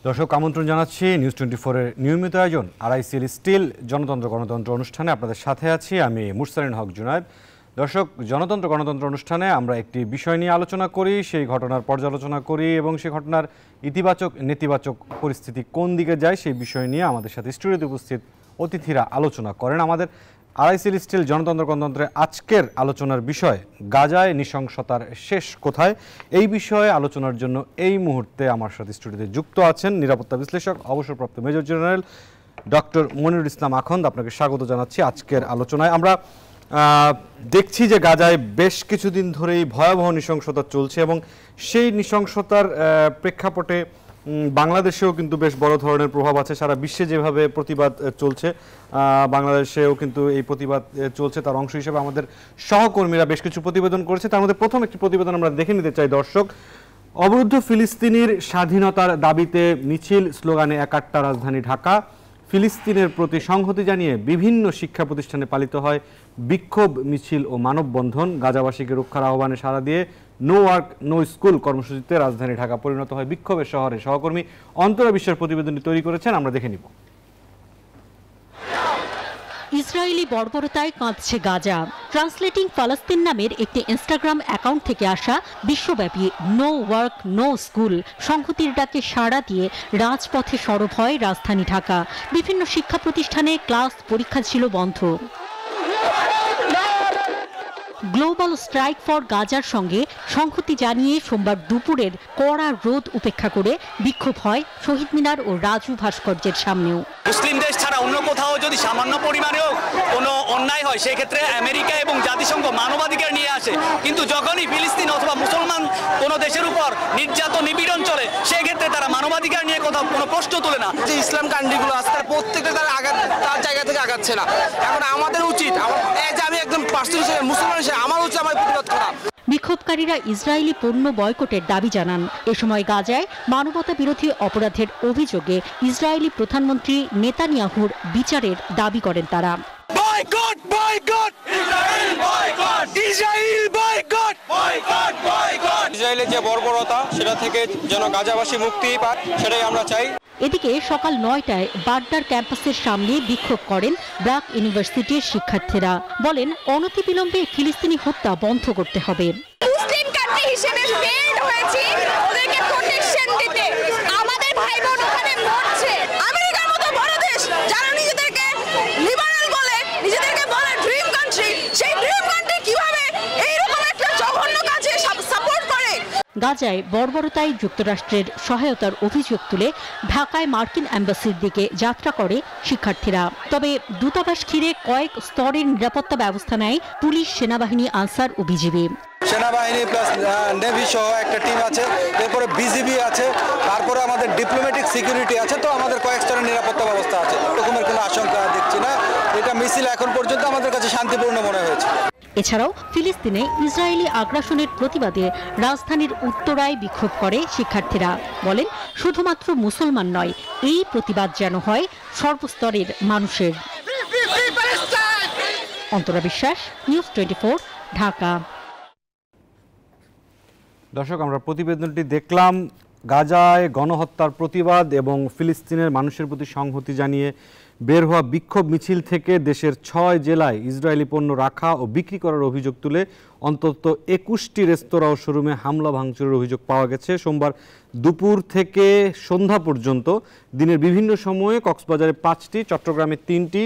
দর্শক আমন্ত্রণ জানাচ্ছি নিউজ 24 এর নিয়মিত আয়োজন আরআইসিএল স্টিল গণতন্ত্র অনুষ্ঠানে আপনাদের সাথে আছি আমি মুরসালিন হক জুনায়েদ। দর্শক গণতন্ত্র অনুষ্ঠানে আমরা একটি বিষয় নিয়ে আলোচনা করি, সেই ঘটনার পর্যালোচনা করি এবং সেই ঘটনার ইতিবাচক নেতিবাচক পরিস্থিতি কোন দিকে যায় সেই বিষয় নিয়ে আমাদের সাথে স্টুডিওতে উপস্থিত অতিথিরা আলোচনা করেন। আমাদের আরআইসিএল স্টিল গণতন্ত্রে আজকের আলোচনার বিষয় গাজায় নৃশংসতার শেষ কোথায়। এই বিষয়ে আলোচনার জন্য এই মুহূর্তে আমার সাথে স্টুডিওতে যুক্ত আছেন নিরাপত্তা বিশ্লেষক অবসরপ্রাপ্ত মেজর জেনারেল ডক্টর মনিরুল ইসলাম আখন্দ। আপনাকে স্বাগত জানাচ্ছি আজকের আলোচনায়। আমরা দেখছি যে গাজায় বেশ কিছুদিন ধরেই ভয়াবহ নৃশংসতা চলছে এবং সেই নৃশংসতার প্রেক্ষাপটে বাংলাদেশেও কিন্তু বেশ বড় ধরনের প্রভাব আছে। সারা বিশ্বে যেভাবে প্রতিবাদ চলছে বাংলাদেশেও কিন্তু এই প্রতিবাদ চলছে, তার অংশ হিসেবে আমাদের সহকর্মীরা বেশ কিছু প্রতিবেদন করেছে। তার মধ্যে প্রথম একটি প্রতিবেদন আমরা দেখে নিতে চাই দর্শক। অবরুদ্ধ ফিলিস্তিনির স্বাধীনতার দাবিতে মিছিল, স্লোগানে একাট্টা রাজধানী ঢাকা। ফিলিস্তিনের প্রতি সংহতি জানিয়ে বিভিন্ন শিক্ষা প্রতিষ্ঠানে পালিত হয় বিক্ষোভ মিছিল ও মানববন্ধন। গাজাবাসীকে রক্ষার আহ্বানে সাড়া দিয়ে নো ওয়ার্ক নো স্কুল কর্মসূচিতে রাজধানী ঢাকা পরিণত হয় বিক্ষোভের শহরে। সহকর্মী অন্তরা বিশ্বের প্রতিবেদনটি তৈরি করেছেন, আমরা দেখে নিব। ইসরায়েলি বর্বরতায় কাঁদছে গাজা। ট্রান্সলেটিং ফালাস্তিন নামের একটি ইনস্টাগ্রাম অ্যাকাউন্ট থেকে আসা বিশ্বব্যাপী নো ওয়ার্ক নো স্কুল সংহতির ডাকে সাড়া দিয়ে রাজপথে সরব হয় রাজধানী ঢাকা। বিভিন্ন শিক্ষা প্রতিষ্ঠানে ক্লাস পরীক্ষা ছিল বন্ধ। গ্লোবাল স্ট্রাইক ফর গাজার সঙ্গে সংহতি জানিয়ে সোমবার দুপুরের কড়া রোদ উপেক্ষা করে বিক্ষোভ হয় শহীদ মিনার ও রাজু ভাস্কর্যের সামনেও। মুসলিম দেশ ছাড়া অন্য কোথাও যদি সামান্য পরিমাণেও কোনো অন্যায় হয় সেক্ষেত্রে আমেরিকা এবং জাতিসংঘ মানবাধিকার নিয়ে আসে, কিন্তু যখনই ফিলিস্তিন অথবা মুসলমান কোনো দেশের উপর নির্যাতন নিপীড়ন চলে সেক্ষেত্রে তারা মানবাধিকার নিয়ে কোনো প্রশ্ন তোলে না। যে ইসলাম কান্ট্রিগুলো আছে তার প্রত্যেকটা তার জায়গা থেকে আগাচ্ছে না। এখন আমাদের উচিত, আমি একদম পার্সোনালি মুসলমান হিসেবে আমার উচিত আমার প্রতিবাদ করা। বিক্ষোভকারীরা ইসরায়েলি পণ্য বয়কটের দাবি জানান। এ সময় গাজায় মানবতা বিরোধী অপরাধের অভিযোগে ইসরায়েলি প্রধানমন্ত্রী নেতানিয়াহুর বিচারের দাবি করেন তারা। Boycott boycott Israel boycott Israel boycott boycott boycott ইসরায়েলের যে বর্বরতা সেটা থেকে যেন গাজাবাসী মুক্তি পায় সেটাই আমরা চাই। এদিকে সকাল 9টায় বাড্ডার ক্যাম্পাসের সামনে বিক্ষোভ করেন ব্র্যাক ইউনিভার্সিটির শিক্ষার্থীরা। বলেন অনতিবিলম্বে ফিলিস্তিনি হত্যা বন্ধ করতে হবে। মুসলিম কান্ট্রি হিসেবে ফেইল্ড হয়েছি ওদেরকে প্রোটেকশন দিতে। আমাদের ভাই বোন ওখানে মরছে। আমেরিকার মতো বড় দেশ যারা নিজেদেরকে লিবারাল বলে, নিজেদেরকে বলে ড্রিম কান্ট্রি, সেই ড্রিম কান্ট্রি কিভাবে এইরকম একটা জঘন্য কাজে সাপোর্ট করে? গাজায় বর্বরতায় যুক্তরাষ্ট্রের সহায়তার অভিযোগ তুলে ঢাকায় মার্কিন অ্যাম্বাসির দিকে যাত্রা করে শিক্ষার্থীরা। তবে দূতাবাস ঘিরে কয়েক স্তরের নিরাপত্তা ব্যবস্থা নেয় পুলিশ, সেনাবাহিনী, আনসার ও বিজিবি। সেনাবাহিনী প্লাস নেভি সহ একটা টিম আছে, এরপরে বিজিবি আছে, তারপরে আমাদের ডিপ্লোম্যাটিক সিকিউরিটি আছে। তো আমাদের কয়েক স্তরের নিরাপত্তা ব্যবস্থা আছে, এরকমের কোনো আশঙ্কা দেখছি না। এটা মিছিল এখন পর্যন্ত আমাদের কাছে শান্তিপূর্ণ মনে হয়েছে। এছাড়াও ফিলিস্তিনে ইসরায়েলি আগ্রাসনের প্রতিবাদে রাজধানীর উত্তরায় বিক্ষোভ করে শিক্ষার্থীরা। বলেন শুধুমাত্র মুসলমান নয়, এই প্রতিবাদ যেন হয় সর্বস্তরের মানুষের। অন্তরা বিশ্বাস, নিউজ 24, ঢাকা। দর্শক আমরা প্রতিবেদনটি দেখলাম। গাজায় গণহত্যার প্রতিবাদ এবং ফিলিস্তিনের মানুষের প্রতি সংহতি জানিয়ে বের হওয়া বিক্ষোভ মিছিল থেকে দেশের 6 জেলায় ইসরায়েলি পণ্য রাখা ও বিক্রি করার অভিযোগ তুলে অন্তত 21টি রেস্তোরাঁ ও শোরুমে হামলা ভাঙচুরের অভিযোগ পাওয়া গেছে। সোমবার দুপুর থেকে সন্ধ্যা পর্যন্ত দিনের বিভিন্ন সময়ে কক্সবাজারে 5টি, চট্টগ্রামে 3টি,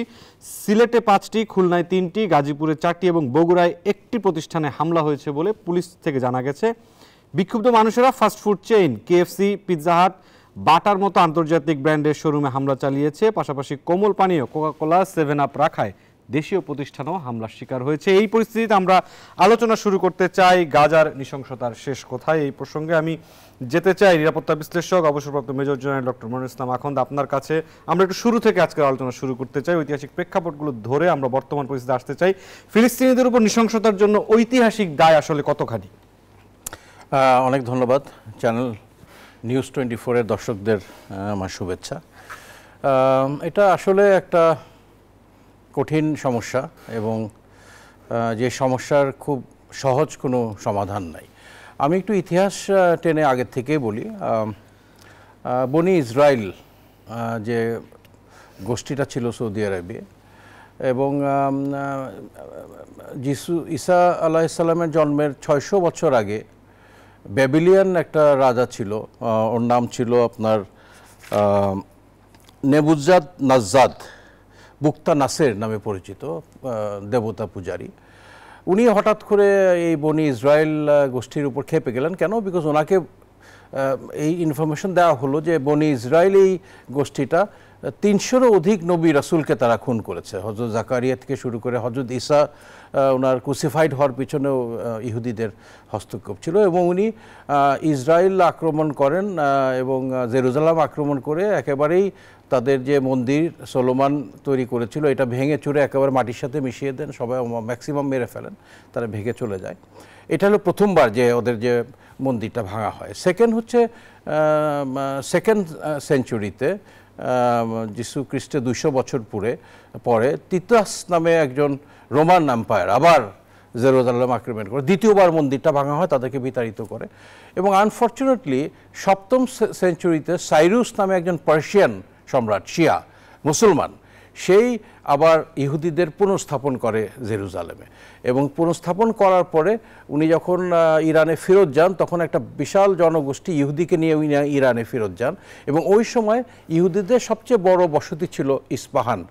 সিলেটে 5টি, খুলনায় 3টি, গাজীপুরে 4টি এবং বগুড়ায় 1টি প্রতিষ্ঠানে হামলা হয়েছে বলে পুলিশ থেকে জানা গেছে। বিক্ষুব্ধ মানুষেরা fast food chain KFC, Pizza Hut, butter মতো আন্তর্জাতিক ব্র্যান্ডের শোরুমে হামলা চালিয়েছে। পাশাপাশি কোমল পানীয় কোকা-কোলা, 7 আপ রাখায় দেশীয় প্রতিষ্ঠানও হামলার শিকার হয়েছে। এই পরিস্থিতিতে আমরা আলোচনা শুরু করতে চাই গাজার নৃশংসতার শেষ কোথায়। এই প্রসঙ্গে আমি যেতে চাই নিরাপত্তা বিশ্লেষক অবসরপ্রাপ্ত মেজর জেনারেল ডক্টর মনিরুল ইসলাম আখন্দ, আপনার কাছে। আমরা একটু শুরু থেকে আজকের আলোচনা শুরু করতে চাই, ঐতিহাসিক প্রেক্ষাপটগুলো ধরে আমরা বর্তমান পরিস্থিতি আসতে চাই। ফিলিস্তিনিদের উপর নৃশংসতার জন্য ঐতিহাসিক দায় আসলে কতখানি? অনেক ধন্যবাদ চ্যানেল নিউজ 24-এর দর্শকদের আমার শুভেচ্ছা। এটা আসলে একটা কঠিন সমস্যা এবং যে সমস্যার খুব সহজ কোনো সমাধান নাই। আমি একটু ইতিহাস টেনে আগের থেকেই বলি। বনি ইসরায়েল যে গোষ্ঠীটা ছিল সৌদি আরবে, এবং ঈসা আলাইহিসসালামের জন্মের 600 বছর আগে ব্যাবিলিয়ান একটা রাজা ছিল, ওর নাম ছিল আপনার নেবুজাদ নাজ্জাদ, বুক্তা নাসের নামে পরিচিত, দেবতা পূজারী। উনি হঠাৎ করে এই বনি ইসরায়েল গোষ্ঠীর উপর খেপে গেলেন। কেন? বিকজ ওনাকে এই ইনফরমেশন দেওয়া হলো যে বনি ইসরায়েল এই গোষ্ঠীটা 300-এরও অধিক নবী রাসূলকে তারা খুন করেছে। হযরত জাকারিয়া থেকে শুরু করে হযরত ঈসা ওনার ক্রুসিফাইড হওয়ার পিছনেও ইহুদিদের হস্তক্ষেপ ছিল, এবং উনি ইসরায়েল আক্রমণ করেন এবং জেরুজালেম আক্রমণ করে একেবারেই তাদের যে মন্দির সোলোমান তৈরি করেছিল এটা ভেঙে চুরে একেবারে মাটির সাথে মিশিয়ে দেন, সবাই ম্যাক্সিমাম মেরে ফেলেন, তারা ভেঙে চলে যায়। এটা হলো প্রথমবার যে ওদের যে মন্দিরটা ভাঙা হয়। সেকেন্ড হচ্ছে সেকেন্ড সেঞ্চুরিতে যিশু খ্রিস্টের 200 বছর পরে তিতাস নামে একজন রোমান এম্পায়ার আবার জেরুজালেম আক্রমণ করে, দ্বিতীয়বার মন্দিরটা ভাঙা হয়, তাদেরকে বিতাড়িত করে। এবং আনফর্চুনেটলি 7ম সেঞ্চুরিতে সাইরুস নামে একজন পার্সিয়ান সম্রাট, শিয়া মুসলমান, সেই আবার ইহুদিদের পুনঃস্থাপন করে জেরুজালেমে। এবং পুনঃস্থাপন করার পরে উনি যখন ইরানে ফেরত যান, তখন একটা বিশাল জনগোষ্ঠী ইহুদিকে নিয়ে উনি ইরানে ফেরত যান, এবং ওই সময় ইহুদিদের সবচেয়ে বড় বসতি ছিল ইস্পাহান,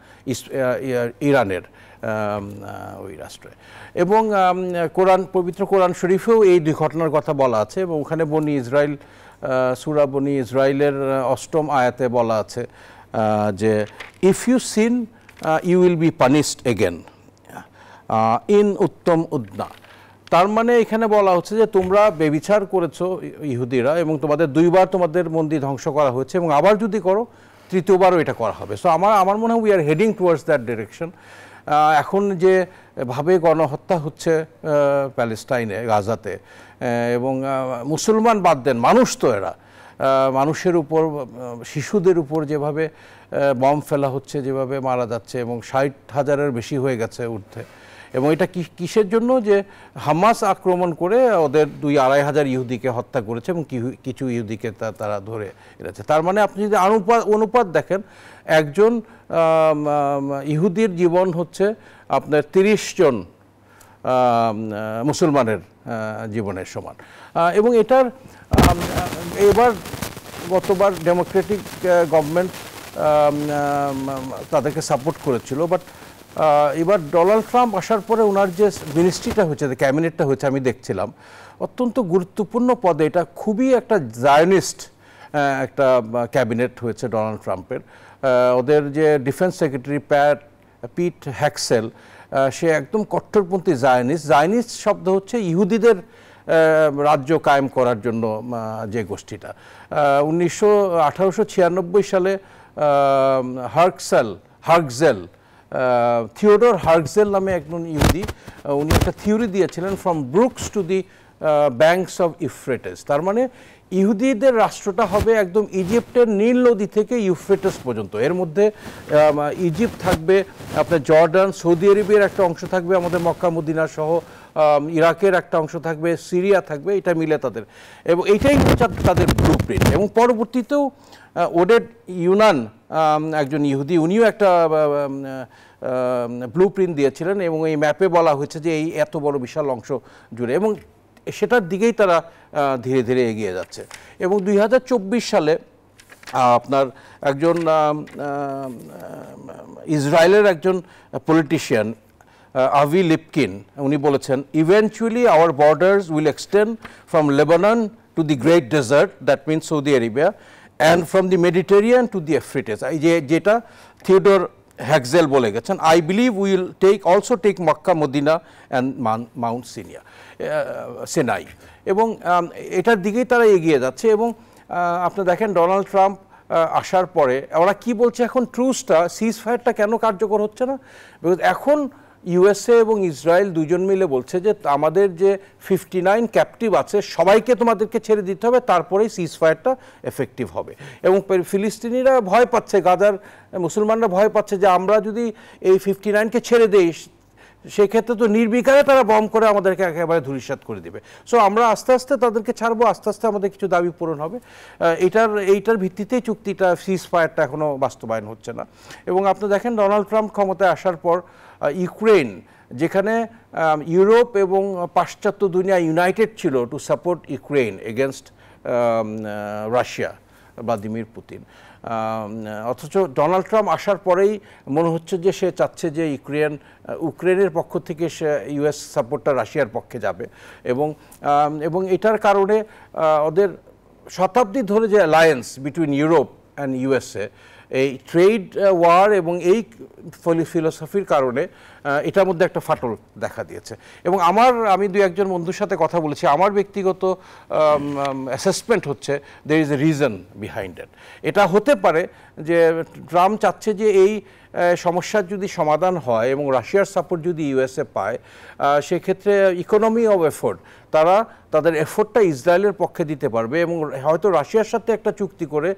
ইরানের ওই রাষ্ট্রে। এবং পবিত্র কোরআন শরীফেও এই দুই ঘটনার কথা বলা আছে, এবং ওখানে বনি ইসরায়েল, সূরা বনি ইসরায়েলের 8ম আয়াতে বলা আছে যে if you sin you will be punished again in উত্তম উদ্না। তার মানে এখানে বলা হচ্ছে যে তোমরা বেবিচার করেছো ইহুদিরা, এবং তোমাদের 2বার তোমাদের মন্দির ধ্বংস করা হয়েছে, এবং আবার যদি করো 3য়বারও এটা করা হবে। সো আমার মনে হয় we are heading towards that direction. এখন যে ভাবে গণহত্যা হচ্ছে প্যালেস্টাইনে, গাজাতে, এবং মুসলমান বাদ দেন, মানুষ তো এরা, মানুষের উপর, শিশুদের উপর যেভাবে বম ফেলা হচ্ছে, যেভাবে মারা যাচ্ছে, এবং 60,000-এর বেশি হয়ে গেছে ঊর্ধ্বে। এবং এটা কিসের জন্য? যে হামাস আক্রমণ করে ওদের 2-2.5 ইহুদিকে হত্যা করেছে, এবং কিছু ইহুদিকে তারা ধরে এনেছে। তার মানে আপনি যদি অনুপাত দেখেন, একজন ইহুদির জীবন হচ্ছে আপনার 30 জন মুসলমানের জীবনের সমান। এবং এটার গতবার ডেমোক্রেটিক গভর্নমেন্ট তাদেরকে সাপোর্ট করেছিল, বাট এবার ডোনাল্ড ট্রাম্প আসার পরে ওনার যে মিনিস্ট্রিটা হয়েছে, ক্যাবিনেটটা হয়েছে, আমি দেখছিলাম অত্যন্ত গুরুত্বপূর্ণ পদে, এটা খুবই একটা জায়নিস্ট একটা ক্যাবিনেট হয়েছে ডোনাল্ড ট্রাম্পের। ওদের যে ডিফেন্স সেক্রেটারি পিট হ্যাক্সেল, সে একদম কট্টরপন্থী জায়নিস্ট শব্দ হচ্ছে ইহুদিদের রাজ্য কায়েম করার জন্য যে গোষ্ঠীটা। 1896 সালে হার্কজেল, থিওডর হার্কজেল নামে একজন ইহুদি, উনি একটা থিওরি দিয়েছিলেন from Brooks to the banks of Euphrates. তার মানে ইহুদিদের রাষ্ট্রটা হবে একদম ইজিপ্টের নীল নদী থেকে ইউফ্রেটিস পর্যন্ত। এর মধ্যে ইজিপ্ট থাকবে, আপনার জর্ডান, সৌদি আরবের একটা অংশ থাকবে, আমাদের মক্কা মদিনা সহ ইরাকের একটা অংশ থাকবে, সিরিয়া থাকবে, এটা মিলে তাদের, এবং এইটাই হচ্ছে তাদের ব্লু প্রিন্ট। এবং পরবর্তীতেও ওডেড ইউনান একজন ইহুদি, উনিও একটা ব্লু প্রিন্ট দিয়েছিলেন, এবং এই ম্যাপে বলা হয়েছে যে এই এত বড় বিশাল অংশ জুড়ে, এবং সেটার দিকেই তারা ধীরে ধীরে এগিয়ে যাচ্ছে। এবং 2024 সালে আপনার একজন ইসরায়েলের একজন পলিটিশিয়ান আভি লিপকিন, উনি বলেছেন eventually our borders will extend from Lebanon to the great desert, that means Saudi Arabia, and from the Mediterranean to the Euphrates. এই যেটা থিওডর হ্যাক্সেল বলে গেছেন, I believe will also take Mecca Medina and Mount Sinai. এবং এটার দিকেই তারা এগিয়ে যাচ্ছে। এবং আপনি দেখেন ডোনাল্ড ট্রাম্প আসার পরে ওরা কি বলছে, এখন ট্রুসটা, সিজ ফায়ারটা কেন কার্যকর হচ্ছে না? বিকজ এখন ইউএসএ এবং ইসরায়েল দুজন মিলে বলছে যে আমাদের যে 59 ক্যাপটিভ আছে সবাইকে তোমাদেরকে ছেড়ে দিতে হবে, তারপরেই সিজ ফায়ারটা এফেক্টিভ হবে। এবং ফিলিস্তিনিরা ভয় পাচ্ছে, গাজার মুসলমানরা ভয় পাচ্ছে যে আমরা যদি এই 59কে ছেড়ে দেই সেই ক্ষেত্রে তো নির্বিকারে তারা বম করে আমাদেরকে একেবারে ধূলিসাৎ করে দিবে। সো আমরা আস্তে আস্তে তাদেরকে ছাড়বো, আস্তে আস্তে আমাদের কিছু দাবি পূরণ হবে। এইটার ভিত্তিতেই চুক্তিটা সিজ ফায়ারটা এখনো বাস্তবায়ন হচ্ছে না। এবং আপনি দেখেন ডোনাল্ড ট্রাম্প ক্ষমতায় আসার পর ইউক্রেন, যেখানে ইউরোপ এবং পাশ্চাত্য দুনিয়া ইউনাইটেড ছিল to support Ukraine against Russia, Vladimir Putin, অথচ ডোনাল্ড ট্রাম্প আসার পরেই মনে হচ্ছে যে সে চাচ্ছে যে ইউক্রেনের পক্ষ থেকে সে ইউএস সাপোর্টটা রাশিয়ার পক্ষে যাবে। এবং এটার কারণে ওদের শতাব্দী ধরে যে alliance between Europe and USA, এই ট্রেড ওয়ার এবং এই ফিলোসফির কারণে এটার মধ্যে একটা ফাটল দেখা দিয়েছে। এবং আমি দু একজন বন্ধুর সাথে কথা বলেছি, আমার ব্যক্তিগত অ্যাসেসমেন্ট হচ্ছে there is a reason behind it. এটা হতে পারে যে ট্রাম্প চাচ্ছে যে এই সমস্যার যদি সমাধান হয় এবং রাশিয়ার সাপোর্ট যদি ইউএসএ পায়, সেক্ষেত্রে ইকোনমি অফ এফোর্ট তাদের এফোর্টটা ইসরায়েলের পক্ষে দিতে পারবে এবং হয়তো রাশিয়ার সাথে একটা চুক্তি করে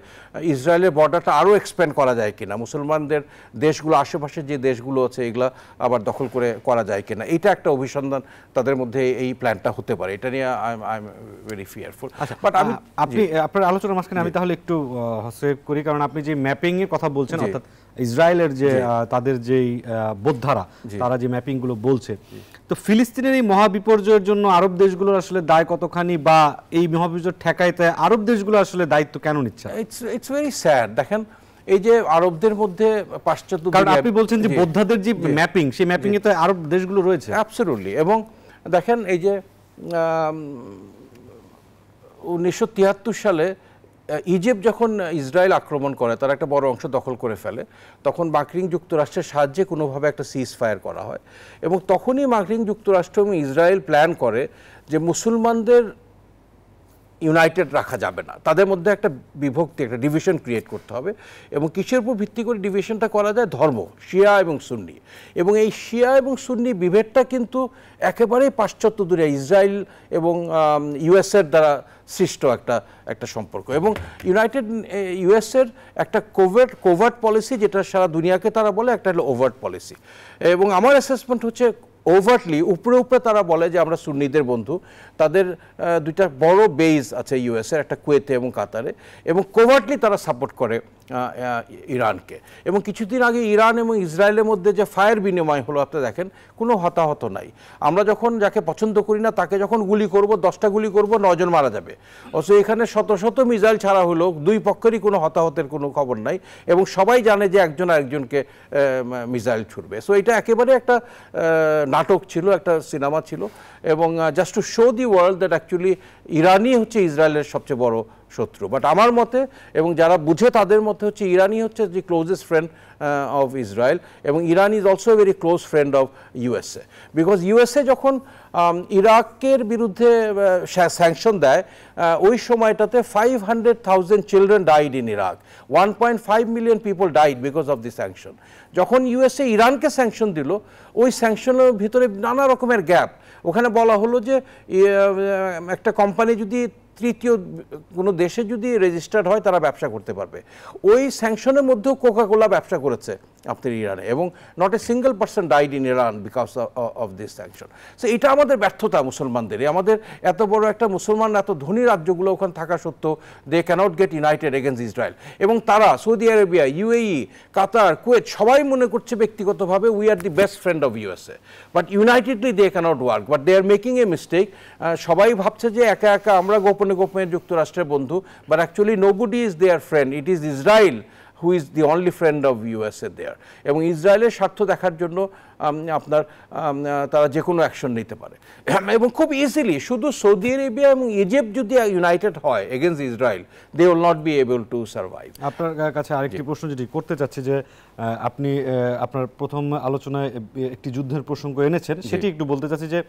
ইসরায়েলের বর্ডারটা আরও এক্সপ্যান্ড করা যায় কিনা, মুসলমানদের দেশগুলো আশেপাশে যে দেশগুলো আছে এগুলা আবার দখল করা যায় কিনা, এটা একটা অভিসন্ধান তাদের মধ্যে এই প্ল্যানটা হতে পারে। এটা নিয়ে I am very fearful. But আপনি আপনার আলোচনার মাঝখানে আমি তাহলে একটু হস্তক্ষেপ করি, কারণ আপনি যে ম্যাপিং এর কথা বলছেন, অর্থাৎ ইসরায়েলের যে তাদের যেই বোদ্ধারা তারা যে ম্যাপিং গুলো বলছে, তো ফিলিস্তিনের এই মহাবিপর্যয়ের জন্য আরব দেশগুলোর আসলে দায় কতখানি, বা এই মহাবিপর্যয় ঠেকাইতে আরব দেশগুলো আসলে দায়িত্ব কেন নিচ্ছে? It's very sad. দেখেন এই যে আরবদের মধ্যে পাশ্চাত্য, কারণ আপনি বলছেন যে বোদ্ধাদের যে ম্যাপিং, সেই ম্যাপিং এ তো আরব দেশগুলো রয়েছে। অ্যাবসলিউটলি। এবং দেখেন এই যে 1973 সালে ইজিপ্ট যখন ইসরায়েল আক্রমণ করে, তার একটা বড় অংশ দখল করে ফেলে, তখন মার্কিন যুক্তরাষ্ট্রের সাহায্যে কোনোভাবে একটা সিজ ফায়ার করা হয়। এবং তখনই মার্কিন যুক্তরাষ্ট্র এবং ইসরায়েল প্ল্যান করে যে মুসলমানদের ইউনাইটেড রাখা যাবে না, তাদের মধ্যে একটা বিভক্তি, একটা ডিভিশন ক্রিয়েট করতে হবে। এবং কিসের উপর ভিত্তি করে ডিভিশনটা করা যায়? ধর্ম, শিয়া এবং সুন্নি। এবং এই শিয়া এবং সুন্নি বিভেদটা কিন্তু একেবারেই পাশ্চাত্য দুনিয়া, ইসরায়েল এবং ইউএসএর দ্বারা সৃষ্ট একটা সম্পর্ক। এবং ইউএসএর একটা কোভার্ট পলিসি, যেটা সারা দুনিয়াকে তারা বলে, একটা হলো ওভার্ট পলিসি। এবং আমার অ্যাসেসমেন্ট হচ্ছে ওভার্টলি উপরে তারা বলে যে আমরা সুন্নিদের বন্ধু, তাদের দুইটা বড় বেস আছে ইউএসএর, একটা কুয়েতে এবং কাতারে, এবং কোভার্টলি তারা সাপোর্ট করে ইরানকে। এবং কিছুদিন আগে ইরান এবং ইসরায়েলের মধ্যে যে ফায়ার বিনিময় হলো, আপনি দেখেন কোনো হতাহত নাই। আমরা যখন যাকে পছন্দ করি না তাকে যখন গুলি করব, 10টা গুলি করব, 9 জন মারা যাবে। অথচ এখানে শত শত মিসাইল ছাড়া হলো, দুই পক্ষেরই কোনো হতাহতের কোনো খবর নাই, এবং সবাই জানে যে একজন আরেকজনকে মিসাইল ছুড়বে। সো এটা একেবারে একটা নাটক ছিল, একটা সিনেমা ছিল। এবং just to show the world that actually ইরানই হচ্ছে ইসরায়েলের সবচেয়ে বড় শত্রু। বাট আমার মতে, এবং যারা বুঝে তাদের মতে, হচ্ছে ইরানই হচ্ছে দি ক্লোজেস্ট ফ্রেন্ড অফ ইসরায়েল, এবং Iran is also a very close friend of USA. Because USA যখন ইরাকের বিরুদ্ধে স্যাংশন দেয়, ওই সময়টাতে 500,000 children died in Iraq, 1.5 million people died because of the sanction. যখন ইউএসএ ইরানকে স্যাংশন দিল, ওই স্যাংশনের ভিতরে নানা রকমের গ্যাপ। ওখানে বলা হলো যে একটা কোম্পানি যদি তৃতীয় কোনো দেশে যদি রেজিস্টার্ড হয়, তারা ব্যবসা করতে পারবে। ওই স্যাংশনের মধ্যেও কোকাকোলা ব্যবসা করেছে আপনার ইরানে, এবং not a single person died in Iran because of this sanction. So এটা আমাদের ব্যর্থতা মুসলমানদের। আমাদের এত বড় একটা মুসলমান, এত ধনী রাজ্যগুলো ওখানে থাকা সত্ত্বেও they can't get united against Israel. এবং তারা Saudi Arabia, UAE, Qatar, Kuwait সবাই মনে করছে ব্যক্তিগতভাবে we are the best friend of USA, but unitedly they can't work, but they are making a mistake. সবাই ভাবছে যে একা একা আমরা গোপনে যুক্তরাষ্ট্রের বন্ধু, but actually nobody is their friend, it is Israel who is the only friend of USA there. এবং ইসরায়েলের স্বার্থ দেখার জন্য তারা যে কোনো অ্যাকশন নিতে পারে, এবং খুব ইজিলি। শুধু সৌদি আরবিয়া এবং ইজিপ্ট যদি ইউনাইটেড হয় against Israel, they will not be able to survive. আপনার কাছে আরেকটি প্রশ্ন যেটি করতে চাচ্ছি, যে আপনি আপনার প্রথম আলোচনায় একটি যুদ্ধের প্রসঙ্গ এনেছেন, সেটি একটু বলতে চাচ্ছি যে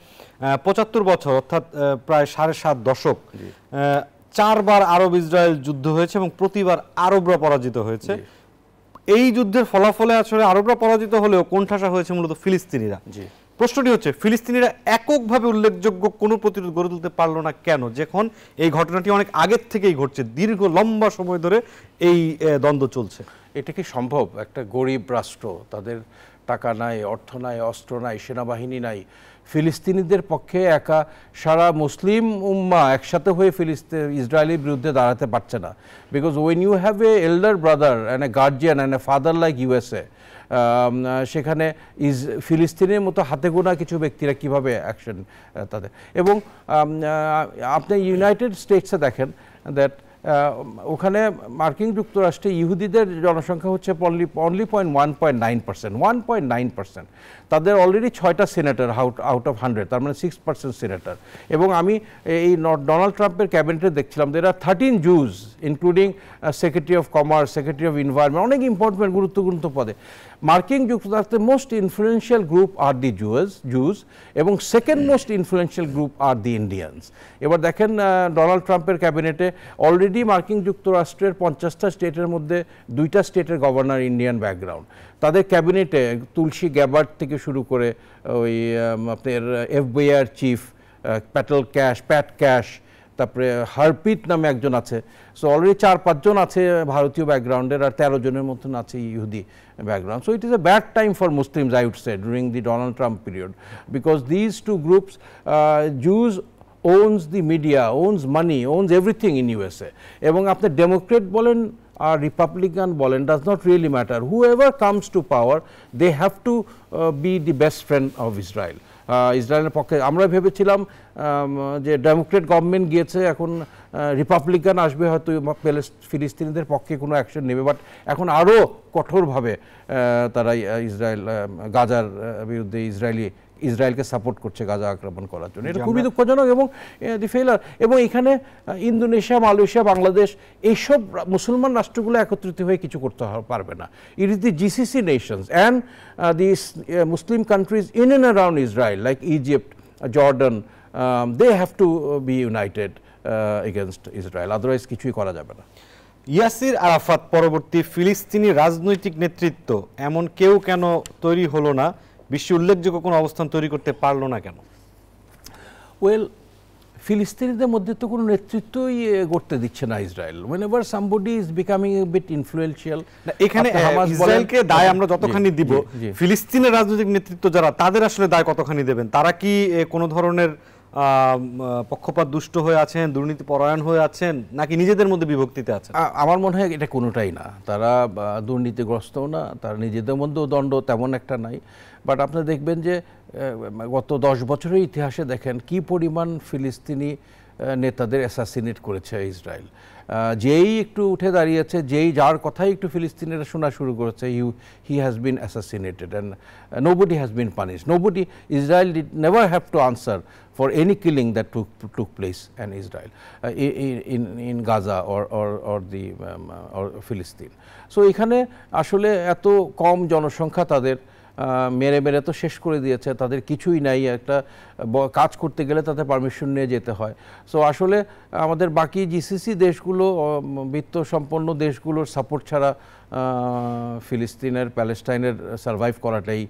75 বছর, অর্থাৎ প্রায় 7.5 দশক, 4 বার আরব ইসরায়েল যুদ্ধ হয়েছে এবং প্রতিবার আরবরা পরাজিত হয়েছে। এই যুদ্ধের ফলাফলে আসলে আরবরা পরাজিত হলেও কোণঠাসা হয়েছে মূলত ফিলিস্তিনিরা। প্রশ্নটি হচ্ছে, ফিলিস্তিনিরা এককভাবে উল্লেখযোগ্য কোনো প্রতিরোধ গড়ে তুলতে পারলো না কেন, যখন এই ঘটনাটি অনেক আগের থেকেই ঘটছে, দীর্ঘ লম্বা সময় ধরে এই দ্বন্দ্ব চলছে? এটা কি সম্ভব? একটা গরিব রাষ্ট্র, টাকা নাই, অর্থ নাই, অস্ত্র নাই, সেনাবাহিনী নাই। ফিলিস্তিনিদের পক্ষে একা সারা মুসলিম উম্মা একসাথে হয়ে ইসরায়েলের বিরুদ্ধে দাঁড়াতে পারছে না। Because when you have a elder brother and a guardian and a father like USA, সেখানে ফিলিস্তিনের মতো হাতে গোনা কিছু ব্যক্তিরা কিভাবে অ্যাকশন তাদের। এবং আপনি ইউনাইটেড স্টেটসে দেখেন দ্যাট ওখানে মার্কিন যুক্তরাষ্ট্রে ইহুদিদের জনসংখ্যা হচ্ছে অনলি 1.9%, 1.9%। তাদের অলরেডি 6টা সিনেটর আউট অফ 100, তার মানে 6% সিনেটর। এবং আমি এই ডোনাল্ড ট্রাম্পের ক্যাবিনেটে দেখছিলাম there are 13 Jews including secretary of commerce, secretary of environment, অনেক ইম্পর্টেন্ট গুরুত্বপূর্ণ পদে। মার্কিন যুক্তরাষ্ট্রের most influential group are the Jews এবং second most influential group are the Indians. এবার দেখেন ডোনাল্ড ট্রাম্পের ক্যাবিনেটে অলরেডি মার্কিন যুক্তরাষ্ট্রের 50টা স্টেটের মধ্যে 2টা স্টেটের গভর্নর ইন্ডিয়ান ব্যাকগ্রাউন্ড। তাদের ক্যাবিনেটে তুলসী গ্যাবার্ড থেকে শুরু করে ওই আপনার এফবিআই চিফ প্যাট ক্যাশ, তারপরে হারপিত নামে একজন আছে। সো অলরেডি 4-5 জন আছে ভারতীয় ব্যাকগ্রাউন্ডের, আর 13 জনের মতন আছে ইহুদি background. So it is a bad time for Muslims, I would say, during the Donald Trump period, because these two groups, Jews owns the media, owns money, owns everything in USA. এবং আপনি Democrat বলেন আর Republican বলেন, does not really matter. Whoever comes to power, they have to be the best friend of Israel. ইসরায়েলের পক্ষে আমরা ভেবেছিলাম যে Democrat government গিয়েছে, এখন রিপাবলিকান আসবে, হয়তো ফিলিস্তিনিদের পক্ষে কোনো অ্যাকশন নেবে, বাট এখন আরও কঠোরভাবে তারা গাজার বিরুদ্ধে ইসরায়েলকে সাপোর্ট করছে গাজা আক্রমণ করার জন্য। এটা খুবই দুঃখজনক এবং দি ফেলার। এবং এখানে ইন্দোনেশিয়া, মালয়েশিয়া, বাংলাদেশ এইসব মুসলমান রাষ্ট্রগুলো একত্রিত হয়ে কিছু করতে পারবে না। It is the GCC nations and the Muslim countries in and around Israel like Egypt, Jordan, they have to be united against Israel, otherwise কিছুই করা যাবে না। ইয়াসির আরাফাত পরবর্তী ফিলিস্তিনি রাজনৈতিক নেতৃত্ব এমন কেউ কেন তৈরি হলো না? বিশ্বে উল্লেখযোগ্য কোনো অবস্থান তৈরি করতে পারলো না কেন? ওয়েল, ফিলিস্তিনিদের মধ্যে তো কোনো নেতৃত্বই গড়তে দিচ্ছে না Israel. whenever somebody is becoming a bit influential, এখানে ইসরায়েলকে দায় আমরা যতখানি দিব, ফিলিস্তিনের রাজনৈতিক নেতৃত্ব যারা, তাদের আসলে দায় কতখানি দেবেন? তারা কি কোনো ধরনের পক্ষপাত দুষ্ট হয়ে আছেন, দুর্নীতি পরায়ণ হয়ে আছেন, নাকি নিজেদের মধ্যে বিভক্তিতে আছেন? আমার মনে হয় এটা কোনোটাই না। তারা দুর্নীতিগ্রস্তও না, তার নিজেদের মধ্যেও দ্বন্দ্ব তেমন একটা নাই। বাট আপনি দেখবেন যে গত 10 বছরের ইতিহাসে দেখেন কি পরিমাণ ফিলিস্তিনি নেতাদের অ্যাসাসিনেট করেছে ইসরায়েল। যেই একটু উঠে দাঁড়িয়েছে, যার কথাই একটু ফিলিস্তিনিরা শোনা শুরু করেছে, he has been assassinated and nobody has been punished. Israel did never have to answer for any killing that took place in Israel, in Gaza or Philistine. So এখানে আসলে এত কম জনসংখ্যা, তাদের মেরে তো শেষ করে দিয়েছে, তাদের কিছুই নাই। একটা কাজ করতে গেলে তাদের পারমিশন নিয়ে যেতে হয়। সো আসলে আমাদের বাকি জিসিসি দেশগুলো, বিত্ত সম্পন্ন দেশগুলোর সাপোর্ট ছাড়া ফিলিস্তিনের, প্যালেস্টাইনের সার্ভাইভ করাটাই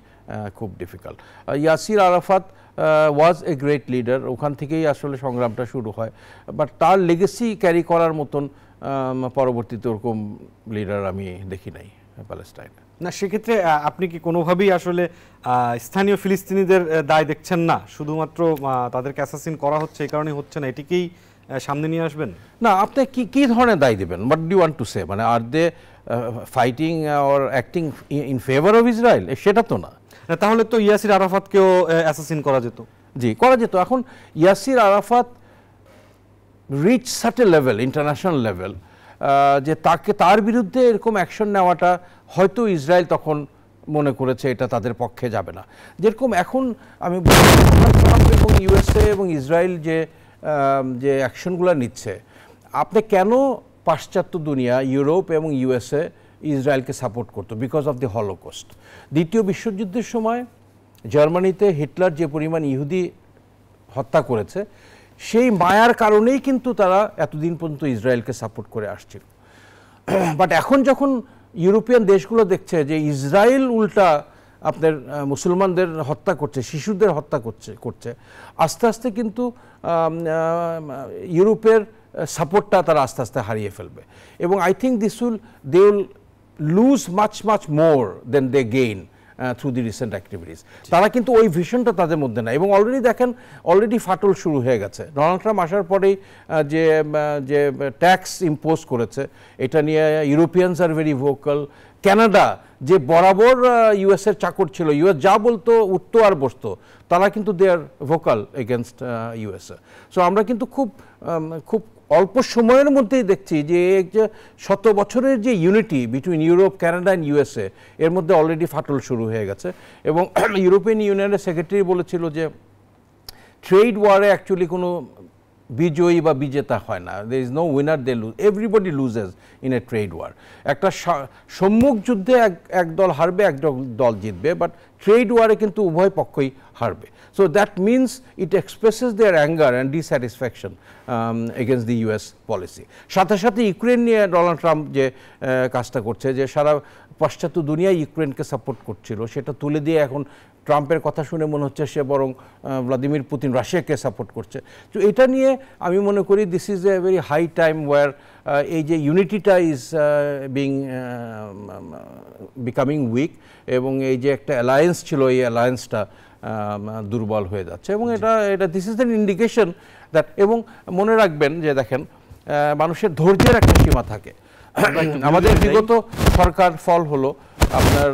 খুব difficult. Yasir Arafat was a great leader, ওখান থেকেই আসলে সংগ্রামটা শুরু হয়। বাট তার লেগেসি ক্যারি করার মতন পরবর্তীতে ওরকম লিডার আমি দেখি নাই প্যালেস্টাইনে। না, সেক্ষেত্রে আপনি কি কোনোভাবেই আসলে স্থানীয় ফিলিস্তিনিদের দায় দেখছেন না? শুধুমাত্র তাদেরকে অ্যাসাসিন করা হচ্ছে, এই কারণে হচ্ছে না, এটিকেই সামনে নিয়ে আসবেন? না, আপনি কি ধরনের দায় দেবেন? What do you want to say? মানে are they fighting or acting in favour of Israel? সেটা তো না। তাহলে তো ইয়াসির আরাফাতকেও অ্যাসাসিন করা যেত। জি, করা যেত। এখন Yasser Arafat reach such a level, international level, যে তার বিরুদ্ধে এরকম অ্যাকশন নেওয়াটা হয়তো ইসরায়েল তখন মনে করেছে এটা তাদের পক্ষে যাবে না। যেরকম এখন আমি এবং ইউএসএ এবং ইসরায়েল যে অ্যাকশনগুলো নিচ্ছে, আপনি কেন পাশ্চাত্য দুনিয়া, ইউরোপ এবং ইউএসএ ইসরায়েলকে সাপোর্ট করতো? Because of the holocaust. দ্বিতীয় বিশ্বযুদ্ধের সময় জার্মানিতে হিটলার যে পরিমাণ ইহুদি হত্যা করেছে, সেই মায়ার কারণেই কিন্তু তারা এতদিন পর্যন্ত ইসরায়েলকে সাপোর্ট করে আসছিল। বাট এখন যখন ইউরোপিয়ান দেশগুলো দেখছে যে ইসরায়েল উল্টা আপনার মুসলমানদের হত্যা করছে, শিশুদের হত্যা করছে, আস্তে আস্তে কিন্তু ইউরোপের সাপোর্টটা তারা আস্তে আস্তে হারিয়ে ফেলবে। এবং I think they will lose much more than they gain through the recent activities. তারা কিন্তু ওই ভিশনটা তাদের মধ্যে নাই এবং অলরেডি দেখেন অলরেডি ফাটল শুরু হয়ে গেছে। ডোনাল্ড ট্রাম্প আসার পরেই যে যে ট্যাক্স ইম্পোজ করেছে এটা নিয়ে Europeans are very vocal. Canada যে বরাবর ইউএসের চাকর ছিল, ইউএস যা বলতো উঠতো আর বসতো, তারা কিন্তু দে আর ভোকাল এগেনস্ট ইউএসএ। সো আমরা কিন্তু খুব অল্প সময়ের মধ্যেই দেখছি যে 100 বছরের যে unity between Europe, Canada and USA এর মধ্যে অলরেডি ফাটল শুরু হয়ে গেছে। এবং ইউরোপিয়ান ইউনিয়নের সেক্রেটারি বলেছিল যে ট্রেড ওয়ারে অ্যাকচুয়ালি কোনো বিজয়ী বা বিজেতা হয় না, there is no winner, they lose, everybody loses in a trade war. একটা সম্মুখ যুদ্ধে এক দল হারবে, এক দল জিতবে, বাট ট্রেড ওয়ারে কিন্তু উভয় পক্ষই হারবে। So that means it expresses their anger and dissatisfaction against the US policy. সাথে সাথে ইউক্রেন নিয়ে ডোনাল্ড ট্রাম্প যে কাজটা করছে, যে সারা পাশ্চাত্য দুনিয়া ইউক্রেনকে সাপোর্ট করছিল, সেটা তুলে দিয়ে এখন ট্রাম্পের কথা শুনে মনে হচ্ছে সে বরং ভ্লাদিমির পুতিন রাশিয়াকে সাপোর্ট করছে। তো এটা নিয়ে আমি মনে করি this is a very high time war এই যে ইউনিটিটা ইজ বিকামিং উইক এবং এই যে একটা অ্যালায়েন্স ছিল, এই অ্যালায়েন্সটা দুর্বল হয়ে যাচ্ছে এবং এটা this is an indication that. এবং মনে রাখবেন যে দেখেন মানুষের ধৈর্যের একটা সীমা থাকে। আমাদের বিগত সরকার ফল হলো আপনার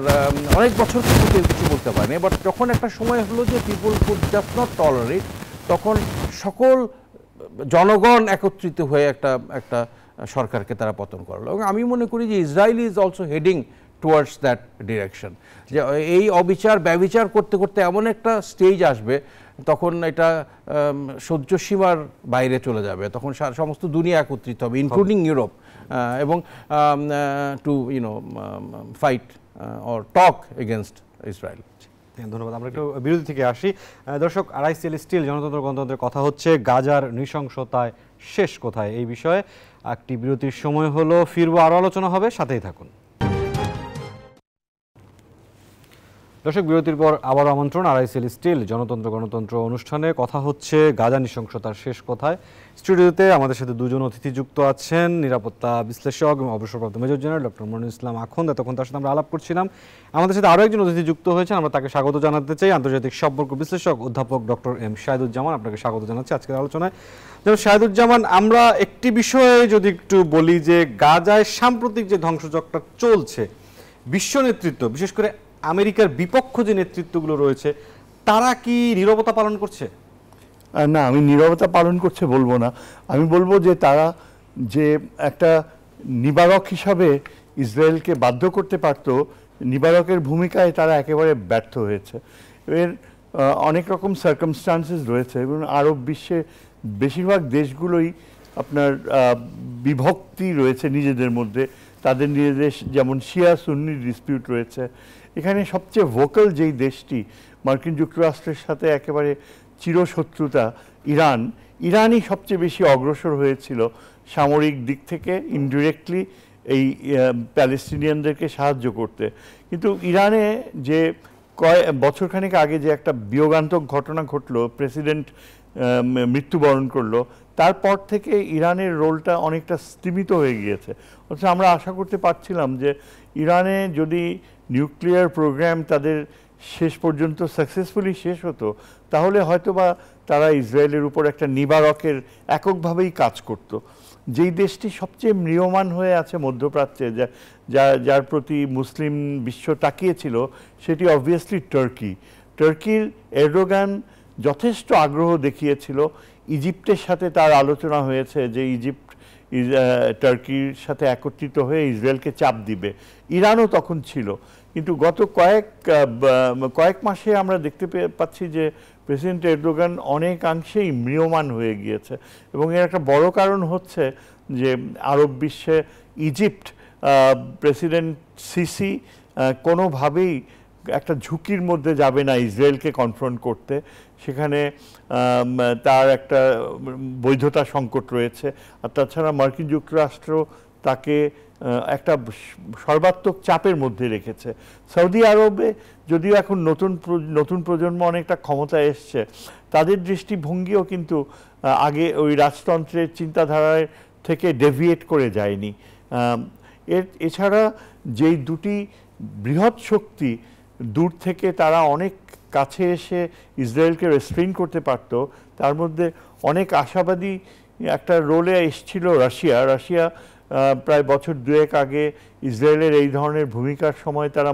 অনেক বছর কিন্তু কেউ কিছু বলতে পারেনি, বাট যখন একটা সময় হলো যে people could just not tolerate, তখন সকল জনগণ একত্রিত হয়ে একটা সরকারকে তারা পতন করলো। এবং আমি মনে করি যে Israel is also heading towards that direction, যে এই অবিচার ব্যবিচার করতে করতে এমন একটা স্টেজ আসবে তখন এটা সহ্য সীমার বাইরে চলে যাবে, তখন সমস্ত দুনিয়া একত্রিত হবে ইনক্লুডিং ইউরোপ এবং to fight or talk against Israel. ধন্যবাদ। আমরা একটু বিরতি থেকে আসি। দর্শক, আরআইসিএল স্টিল জনতন্ত্র গণতন্ত্রের কথা হচ্ছে, গাজার নৃশংসতায় শেষ কোথায় এই বিষয়ে একটি বিরতির সময় হলো, ফিরবো, আরও আলোচনা হবে, সাথেই থাকুন। দর্শক, বিরতির পর আবারও আমন্ত্রণ আরআইসিএল স্টিল জনতন্ত্র গণতন্ত্র অনুষ্ঠানে। কথা হচ্ছে গাজা নৃশংসতার শেষ কোথায়। স্টুডিওতে আমাদের সাথে দুজন অতিথি যুক্ত আছেন, নিরাপত্তা বিশ্লেষক এবং অবসরপ্রাপ্ত মেজর জেনারেল ডক্টর মনিরুল ইসলাম আখন্দ। তখন তার সাথে আমরা আলাপ করছিলাম। আমাদের সাথে আরও একজন অতিথি যুক্ত হয়েছেন, আমরা তাকে স্বাগত জানাতে চাই। আন্তর্জাতিক সম্পর্ক বিশ্লেষক অধ্যাপক ডক্টর এম শাহেদুজ্জামান, আপনাকে স্বাগত জানাচ্ছি আজকের আলোচনায়। যেমন শাহেদুজ্জামান, আমরা একটি বিষয়ে যদি একটু বলি যে গাজায় সাম্প্রতিক যে ধ্বংসযজ্ঞটা চলছে, বিশ্ব নেতৃত্ব বিশেষ করে আমেরিকার বিপক্ষ যে নেতৃত্বগুলো রয়েছে তারা কি নীরবতা পালন করছে? না, আমি নীরবতা পালন করছে বলবো না, আমি বলবো যে তারা যে একটা নিবারক হিসাবে ইসরায়েলকে বাধ্য করতে পারত, নিবারকের ভূমিকায় তারা একেবারে ব্যর্থ হয়েছে। এর অনেক রকম সার্কামস্টান্সেস রয়েছে এবং আরব বিশ্বে বেশিরভাগ দেশগুলোই আপনার বিভক্তি রয়েছে নিজেদের মধ্যে, তাদের নিজেদের যেমন শিয়া সুন্নি ডিসপিউট রয়েছে। এখানে সবচেয়ে ভোকাল যেই দেশটি মার্কিন যুক্তরাষ্ট্রের সাথে একেবারে চিরশত্রুতা, ইরানই সবচেয়ে বেশি অগ্রসর হয়েছিল সামরিক দিক থেকে ইনডিরেক্টলি এই প্যালেস্টিনিয়ানদেরকে সাহায্য করতে। কিন্তু ইরানে যে বছরখানেক আগে যে একটা বিয়োগান্তক ঘটনা ঘটলো, প্রেসিডেন্ট মৃত্যুবরণ করলো, তারপর থেকে ইরানের রোলটা অনেকটা স্তিমিত হয়ে গিয়েছে। অথচ আমরা আশা করতে পারছিলাম যে ইরানে যদি নিউক্লিয়ার প্রোগ্রাম তাদের শেষ পর্যন্ত সাকসেসফুলি শেষ হতো, তাহলে হয়তোবা তারা ইসরায়েলের উপর একটা নিবারকের এককভাবেই কাজ করত। যেই দেশটি সবচেয়ে ম্রিয়মাণ হয়ে আছে মধ্যপ্রাচ্যে, যার প্রতি মুসলিম বিশ্ব তাকিয়েছিল, সেটি অবভিয়াসলি টার্কির এরদোগান যথেষ্ট আগ্রহ দেখিয়েছিল। ইজিপ্টের সাথে তার আলোচনা হয়েছে যে ইজিপ্ট টার্কির সাথে একত্রিত হয়ে ইসরায়েলকে চাপ দিবে, ইরানও তখন ছিল। কিন্তু গত কয়েক মাসে আমরা দেখতে পাচ্ছি যে প্রেসিডেন্ট এরদোগান অনেকাংশেই ম্রিয়মাণ হয়ে গিয়েছে এবং এর একটা বড় কারণ হচ্ছে যে আরব বিশ্বে ইজিপ্ট প্রেসিডেন্ট সিসি কোনোভাবেই একটা ঝুঁকির মধ্যে যাবে না ইসরায়েলকে কনফ্রন্ট করতে। সেখানে তার একটা বৈধতা সংকট রয়েছে, আর তাছাড়া মার্কিন যুক্তরাষ্ট্র তাকে একটা সর্বাত্মক চাপের মধ্যে রেখেছে। সৌদি আরবে যদিও এখন নতুন প্রজন্ম অনেকটা ক্ষমতায় এসছে, তাদের দৃষ্টিভঙ্গিও কিন্তু আগে ওই রাজতন্ত্রের চিন্তাধারায় থেকে ডেভিয়েট করে যায়নি। এছাড়া যেই দুটি বৃহৎ শক্তি দূর থেকে তারা অনেক কাছে এসে ইসরায়েলকে রেস্ট্রেইন করতে পারত, তার মধ্যে অনেক আশাবাদী একটা রোলে এসেছিল রাশিয়া প্রায় বছর দুয়েক আগে ইসরায়েলের এই ধরনের ভূমিকার সময় তারা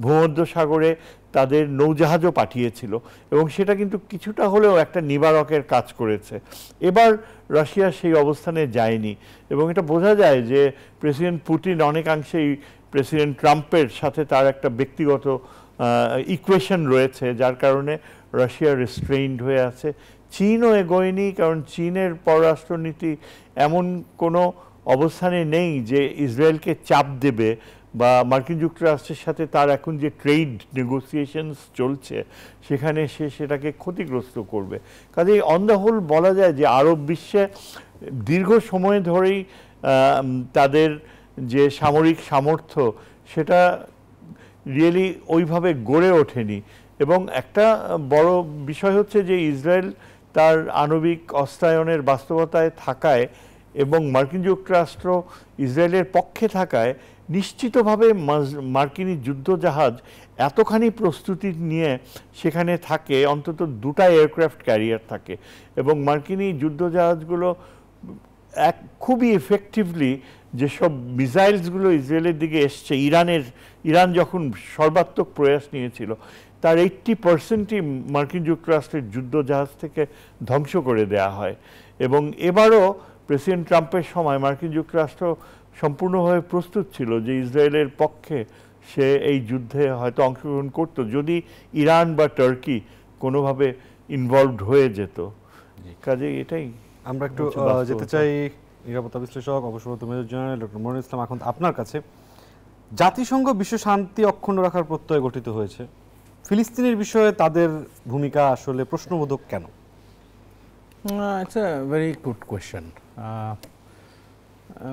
ভূমধ্য সাগরে তাদের নৌজাহাজও পাঠিয়েছিল এবং সেটা কিন্তু কিছুটা হলেও একটা নিবারকের কাজ করেছে। এবার রাশিয়া সেই অবস্থানে যায়নি এবং এটা বোঝা যায় যে প্রেসিডেন্ট পুতিন অনেকাংশেই প্রেসিডেন্ট ট্রাম্পের সাথে তার একটা ব্যক্তিগত ইকুয়েশন রয়েছে, যার কারণে রাশিয়া রেস্ট্রেইনড হয়ে আছে। চীনও এগোয়নি, কারণ চীনের পররাষ্ট্রনীতি এমন কোনো অবস্থানে নেই যে ইসরায়েলকে চাপ দেবে, বা মার্কিন যুক্তরাষ্ট্রের সাথে তার এখন যে ট্রেড নেগোসিয়েশনস চলছে সেখানে সে সেটাকে ক্ষতিগ্রস্ত করবে। কাজেই অন দ্য হোল বলা যায় যে আরব বিশ্বে দীর্ঘ সময় ধরেই তাদের যে সামরিক সামর্থ্য সেটা রিয়েলি ওইভাবে গড়ে ওঠেনি। এবং একটা বড় বিষয় হচ্ছে যে ইসরায়েল তার আণবিক অস্ত্রায়নের বাস্তবতায় থাকায় এবং মার্কিন যুক্তরাষ্ট্র ইসরায়েলের পক্ষে থাকায় নিশ্চিতভাবে মার্কিনী যুদ্ধজাহাজ এতখানি প্রস্তুতি নিয়ে সেখানে থাকে, অন্তত 2টা এয়ারক্রাফট ক্যারিয়ার থাকে এবং মার্কিনী যুদ্ধজাহাজগুলো খুবই এফেক্টিভলি যেসব মিসাইলসগুলো ইসরায়েলের দিকে এসছে, ইরান যখন সর্বাত্মক প্রয়াস নিয়েছিল তার 80%ই মার্কিন যুক্তরাষ্ট্রের যুদ্ধজাহাজ থেকে ধ্বংস করে দেয়া হয়। এবং এবারও প্রেসিডেন্ট ট্রাম্পের সময় মার্কিন যুক্তরাষ্ট্র সম্পূর্ণভাবে প্রস্তুত ছিল যে ইসরায়েলের পক্ষে সে এই যুদ্ধে হয়তো অংশগ্রহণ করত যদি ইরান বা টার্কি কোনোভাবে ইনভলভড হয়ে যেত। কাজে এটাই আমরা একটু যেতে চাই নিরাপত্তা বিশ্লেষক অবসরপ্রাপ্ত মেজর জেনারেল ডক্টর মনিরুল ইসলাম আখন্দ আপনার কাছে। জাতিসংঘ বিশ্ব শান্তি অক্ষুণ্ণ রাখার প্রত্যয় গঠিত হয়েছে, ফিলিস্তিনের বিষয়ে তাদের ভূমিকা আসলে প্রশ্নবোধক কেন? It's a very good question.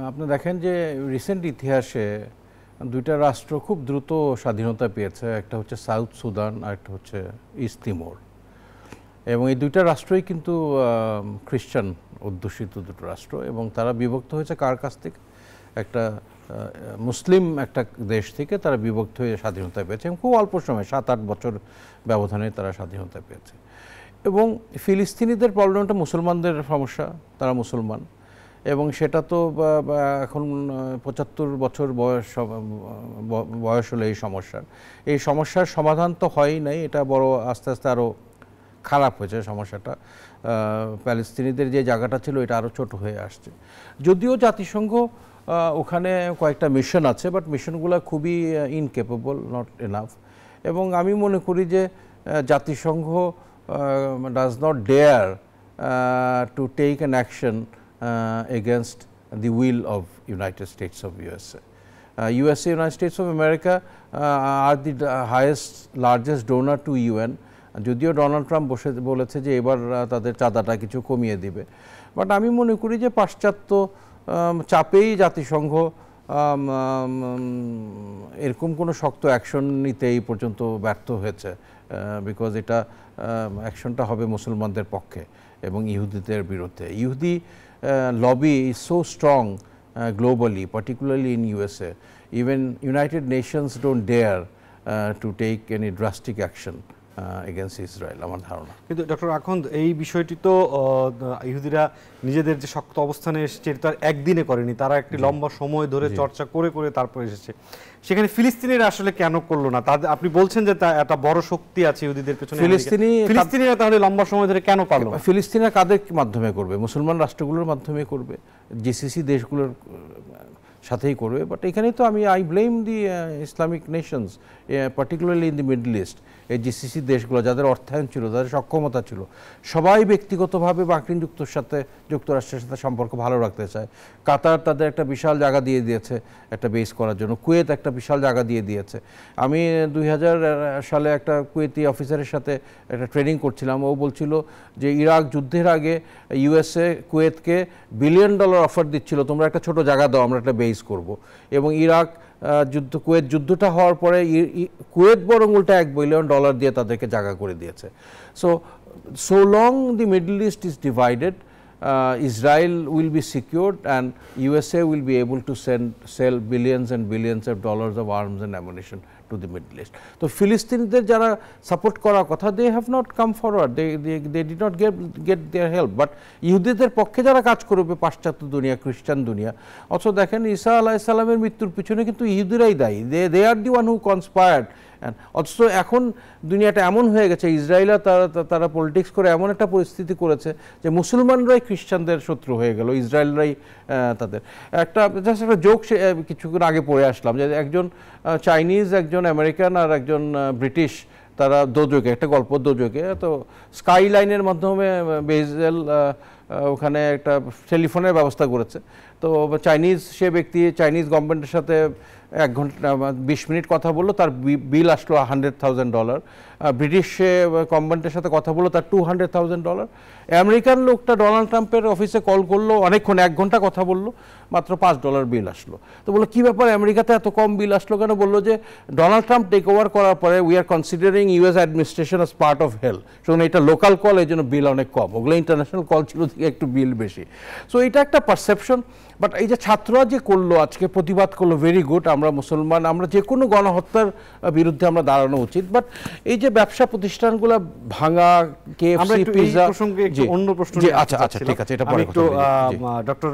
আপনি দেখেন যে রিসেন্ট ইতিহাসে 2টা রাষ্ট্র খুব দ্রুত স্বাধীনতা পেয়েছে, একটা হচ্ছে সাউথ সুদান আর একটা হচ্ছে ইস্ট তিমোর। এবং এই 2টা রাষ্ট্রই কিন্তু খ্রিস্টান অধ্যুষিত 2টো রাষ্ট্র এবং তারা বিভক্ত হয়েছে কার কাছ থেকে? একটা মুসলিম একটা দেশ থেকে তারা বিভক্ত হয়ে স্বাধীনতা পেয়েছে এবং খুব অল্প সময় 7-8 বছর ব্যবধানে তারা স্বাধীনতা পেয়েছে। এবং ফিলিস্তিনিদের প্রবলেমটা মুসলমানদের সমস্যা, তারা মুসলমান এবং সেটা তো এখন 75 বছর বয়স হলো এই সমস্যার সমাধান তো হয়ই নাই, এটা বড় আস্তে আস্তে আরও খারাপ হয়েছে সমস্যাটা। প্যালেস্তিনিদের যে জায়গাটা ছিল এটা আরও ছোট হয়ে আসছে। যদিও জাতিসংঘ ওখানে কয়েকটা মিশন আছে, বাট মিশনগুলো খুবই ইনকেপেবল, নট এনাফ। এবং আমি মনে করি যে জাতিসংঘ does not dare to take an action against the will of United States of USA. United States of America are the largest donor to UN. যদিও ডোনাল্ড ট্রাম্প বলেছে যে এবার তাদের চাঁদাটা কিছু কমিয়ে দিবে, বাট আমি মনে করি যে পাশ্চাত্য চাপেই জাতিসংঘ এরকম কোনো শক্ত অ্যাকশন নিতে এই পর্যন্ত ব্যর্থ হয়েছে, বিকজ এটা অ্যাকশনটা হবে মুসলমানদের পক্ষে এবং ইহুদিদের বিরুদ্ধে। ইহুদি lobby is so strong globally, particularly in USA. Even United Nations don't dare to take any drastic action against Israel, আমার ধারণা। কিন্তু ডক্টর আখন্দ, এই বিষয়টি তো ইহুদিরা নিজেদের যে শক্ত অবস্থানে এসেছে এটা একদিনে করেনি, তারা একটি লম্বা সময় ধরে চর্চা করে করে তারপর এসেছে। সেখানে ফিলিস্তিনিরা আসলে কেন করলো না? তাদের আপনি বলছেন যে একটা বড় শক্তি আছে ইহুদিদের পেছনে, ফিলিস্তিনিরা তাহলে লম্বা সময় ধরে কেন পারলো না? ফিলিস্তিনিরা কাদের মাধ্যমে করবে? মুসলমান রাষ্ট্রগুলোর মাধ্যমে করবে, জিসিসি দেশগুলোর সাথেই করবে। বাট এখানে তো I blame the Islamic Nations, particularly in the Middle east. এই জিসিসি দেশগুলো যাদের অর্থায়ন ছিল, যাদের সক্ষমতা ছিল, সবাই ব্যক্তিগতভাবে মার্কিন যুক্তরাষ্ট্রের সাথে সম্পর্ক ভালো রাখতে চায়। কাতার তাদের একটা বিশাল জায়গা দিয়ে দিয়েছে একটা বেস করার জন্য, কুয়েত একটা বিশাল জায়গা দিয়ে দিয়েছে। আমি 2000 সালে একটা কুয়েতি অফিসারের সাথে একটা ট্রেনিং করছিলাম, ও বলছিল যে ইরাক যুদ্ধের আগে ইউএসএ কুয়েতকে $1 বিলিয়ন অফার দিচ্ছিল, তোমরা একটা ছোট জায়গা দাও, আমরা একটা বেস করব। এবং ইরাক কুয়েত যুদ্ধটা হওয়ার পরে কুয়েত বরং উল্টা $1 বিলিয়ন দিয়ে তাদেরকে জায়গা করে দিয়েছে। So long the Middle East is divided, Israel will be secured and USA will be able to sell billions and billions of dollars of arms and ammunition to to the Middle East. তো ফিলিস্তিনিদের যারা support করার কথা, they have not come forward, they did not get their help. But ইহুদিদের পক্ষে যারা কাজ করবে পাশ্চাত্য দুনিয়া, খ্রিস্টান দুনিয়া, অথচ দেখেন ঈসা আলাইহিসসালামের মৃত্যুর পিছনে কিন্তু ইহুদিরাই দায়ী, দে আর দি ওয়ান হু কনস্পায়ার্ড। অথচ এখন দুনিয়াটা এমন হয়ে গেছে, ইসরায়েলরা তারা পলিটিক্স করে এমন একটা পরিস্থিতি করেছে যে মুসলমানরাই খ্রিস্টানদের শত্রু হয়ে গেল, ইসরায়েলরাই তাদের একটা জাস্ট একটা জোক কিছুক্ষণ আগে পড়ে আসলাম যে একজন চাইনিজ, একজন আমেরিকান আর একজন ব্রিটিশ, তারা দোজকে, একটা গল্প দোজকে, তো স্কাই লাইনের মাধ্যমে বেজেল ওখানে একটা টেলিফোনের ব্যবস্থা করেছে। তো চাইনিজ সে ব্যক্তি চাইনিজ গভর্নমেন্টের সাথে 1 ঘন্টা 20 মিনিট কথা বললো, তার বিল আসলো $100,000। ব্রিটিশ গভর্নমেন্টের সাথে কথা বললো, তার $200,000। আমেরিকান লোকটা ডোনাল্ড ট্রাম্পের অফিসে কল করলো, অনেকক্ষণ 1 ঘন্টা কথা বললো, মাত্র $5 বিল আসলো। তো বললো কী ব্যাপার, আমেরিকাতে এত কম বিল আসলো কেন? বললো যে ডোনাল্ড ট্রাম্প টেক ওভার করার পরে we are considering US administration as part of hell. সুতরাং এটা লোকাল কল, এই জন্য বিল অনেক কম, ওগুলো ইন্টারন্যাশনাল কল ছিল থেকে একটু বিল বেশি। সো এটা একটা পারসেপশন। বাট এই যে ছাত্ররা যে করলো, আজকে প্রতিবাদ করলো, ভেরি গুড। আমরা মুসলমান, আমরা যে কোনো গণহত্যার বিরুদ্ধে আমরা দাঁড়ানো উচিত। বাট এই যে ব্যবসা প্রতিষ্ঠানগুলো ভাঙা, কেএফসি, পিৎজা, অন্য প্রশ্ন, আচ্ছা আচ্ছা ঠিক আছে, এটা পরে একটু ডক্টর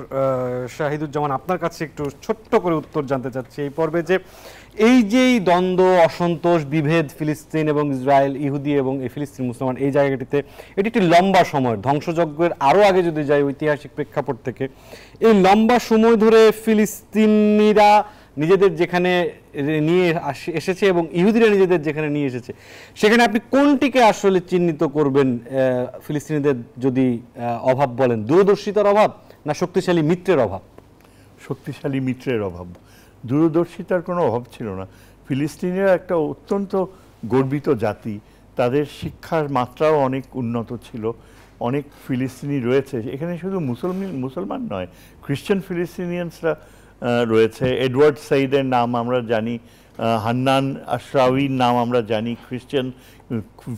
শাহিদুজ্জামান আপনার কাছে একটু ছোট্ট করে উত্তর জানতে চাচ্ছি এই পর্বে, যে এই যে দ্বন্দ্ব, অসন্তোষ, বিভেদ ফিলিস্তিন এবং ইসরায়েল, ইহুদি এবং এই ফিলিস্তিন মুসলমান, এই জায়গাটিতে এটি একটি লম্বা সময়, ধ্বংসযজ্ঞের আরও আগে যদি যাই ঐতিহাসিক প্রেক্ষাপট থেকে, এই লম্বা সময় ধরে ফিলিস্তিনিরা নিজেদের যেখানে নিয়ে এসেছে এবং ইহুদিরা নিজেদের যেখানে নিয়ে এসেছে, সেখানে আপনি কোনটিকে আসলে চিহ্নিত করবেন? ফিলিস্তিনিদের যদি অভাব বলেন, দূরদর্শিতার অভাব না শক্তিশালী মিত্রের অভাব? শক্তিশালী মিত্রের অভাব, দূরদর্শিতার কোনো অভাব ছিল না। ফিলিস্তিনিরা একটা অত্যন্ত গর্বিত জাতি, তাদের শিক্ষার মাত্রাও অনেক উন্নত ছিল, অনেক ফিলিস্তিনি রয়েছে এখানে, শুধু মুসলমান নয়, খ্রিশ্চান ফিলিস্তিনিয়ানসরা রয়েছে। এডওয়ার্ড সাইদের নাম আমরা জানি, হান্নান আশরাউইর নাম আমরা জানি, খ্রিশ্চান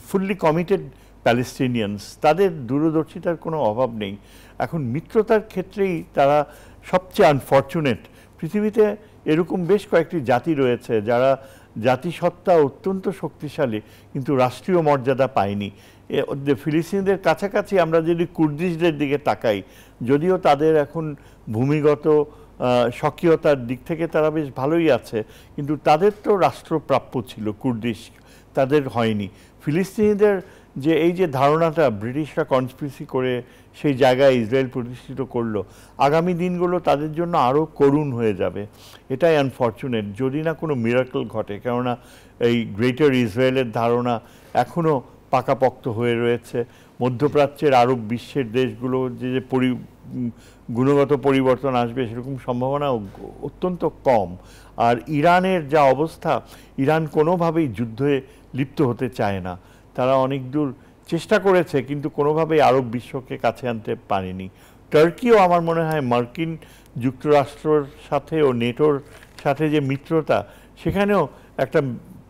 ফুললি কমিটেড প্যালেস্টিনিয়ানস, তাদের দূরদর্শিতার কোনো অভাব নেই। এখন মিত্রতার ক্ষেত্রেই তারা সবচেয়ে আনফর্চুনেট। পৃথিবীতে এরকম বেশ কয়েকটি জাতি রয়েছে যারা জাতিসত্তা অত্যন্ত শক্তিশালী কিন্তু রাষ্ট্রীয় মর্যাদা পায়নি। ফিলিস্তিনিদের কাছাকাছি আমরা যদি কুর্দিশদের দিকে তাকাই, যদিও তাদের এখন ভূমিগত স্বকীয়তার দিক থেকে তারা বেশ ভালোই আছে, কিন্তু তাদের তো রাষ্ট্রপ্রাপ্য ছিল, কুর্দিশ তাদের হয়নি। ফিলিস্তিনিদের যে এই যে ধারণাটা ব্রিটিশরা কনস্পিরেসি করে সেই জায়গায় ইসরায়েল প্রতিষ্ঠিত করলো, আগামী দিনগুলো তাদের জন্য আরও করুণ হয়ে যাবে। এটাই আনফর্চুনেট, যদি না কোনো মিরাকল ঘটে। কেননা এই গ্রেটার ইসরায়েলের ধারণা এখনও পাকাপোক্ত হয়ে রয়েছে। মধ্যপ্রাচ্যের আরব বিশ্বের দেশগুলো যে গুণগত পরিবর্তন আসবে সেরকম সম্ভাবনা অত্যন্ত কম। আর ইরানের যা অবস্থা, ইরান কোনোভাবেই যুদ্ধে লিপ্ত হতে চায় না। তারা অনেক দূর চেষ্টা করেছে কিন্তু কোনোভাবেই আরব বিশ্বকে কাছে আনতে পারেনি। টার্কিও আমার মনে হয় মার্কিন যুক্তরাষ্ট্রের সাথে ও নেটোর সাথে যে মিত্রতা, সেখানেও একটা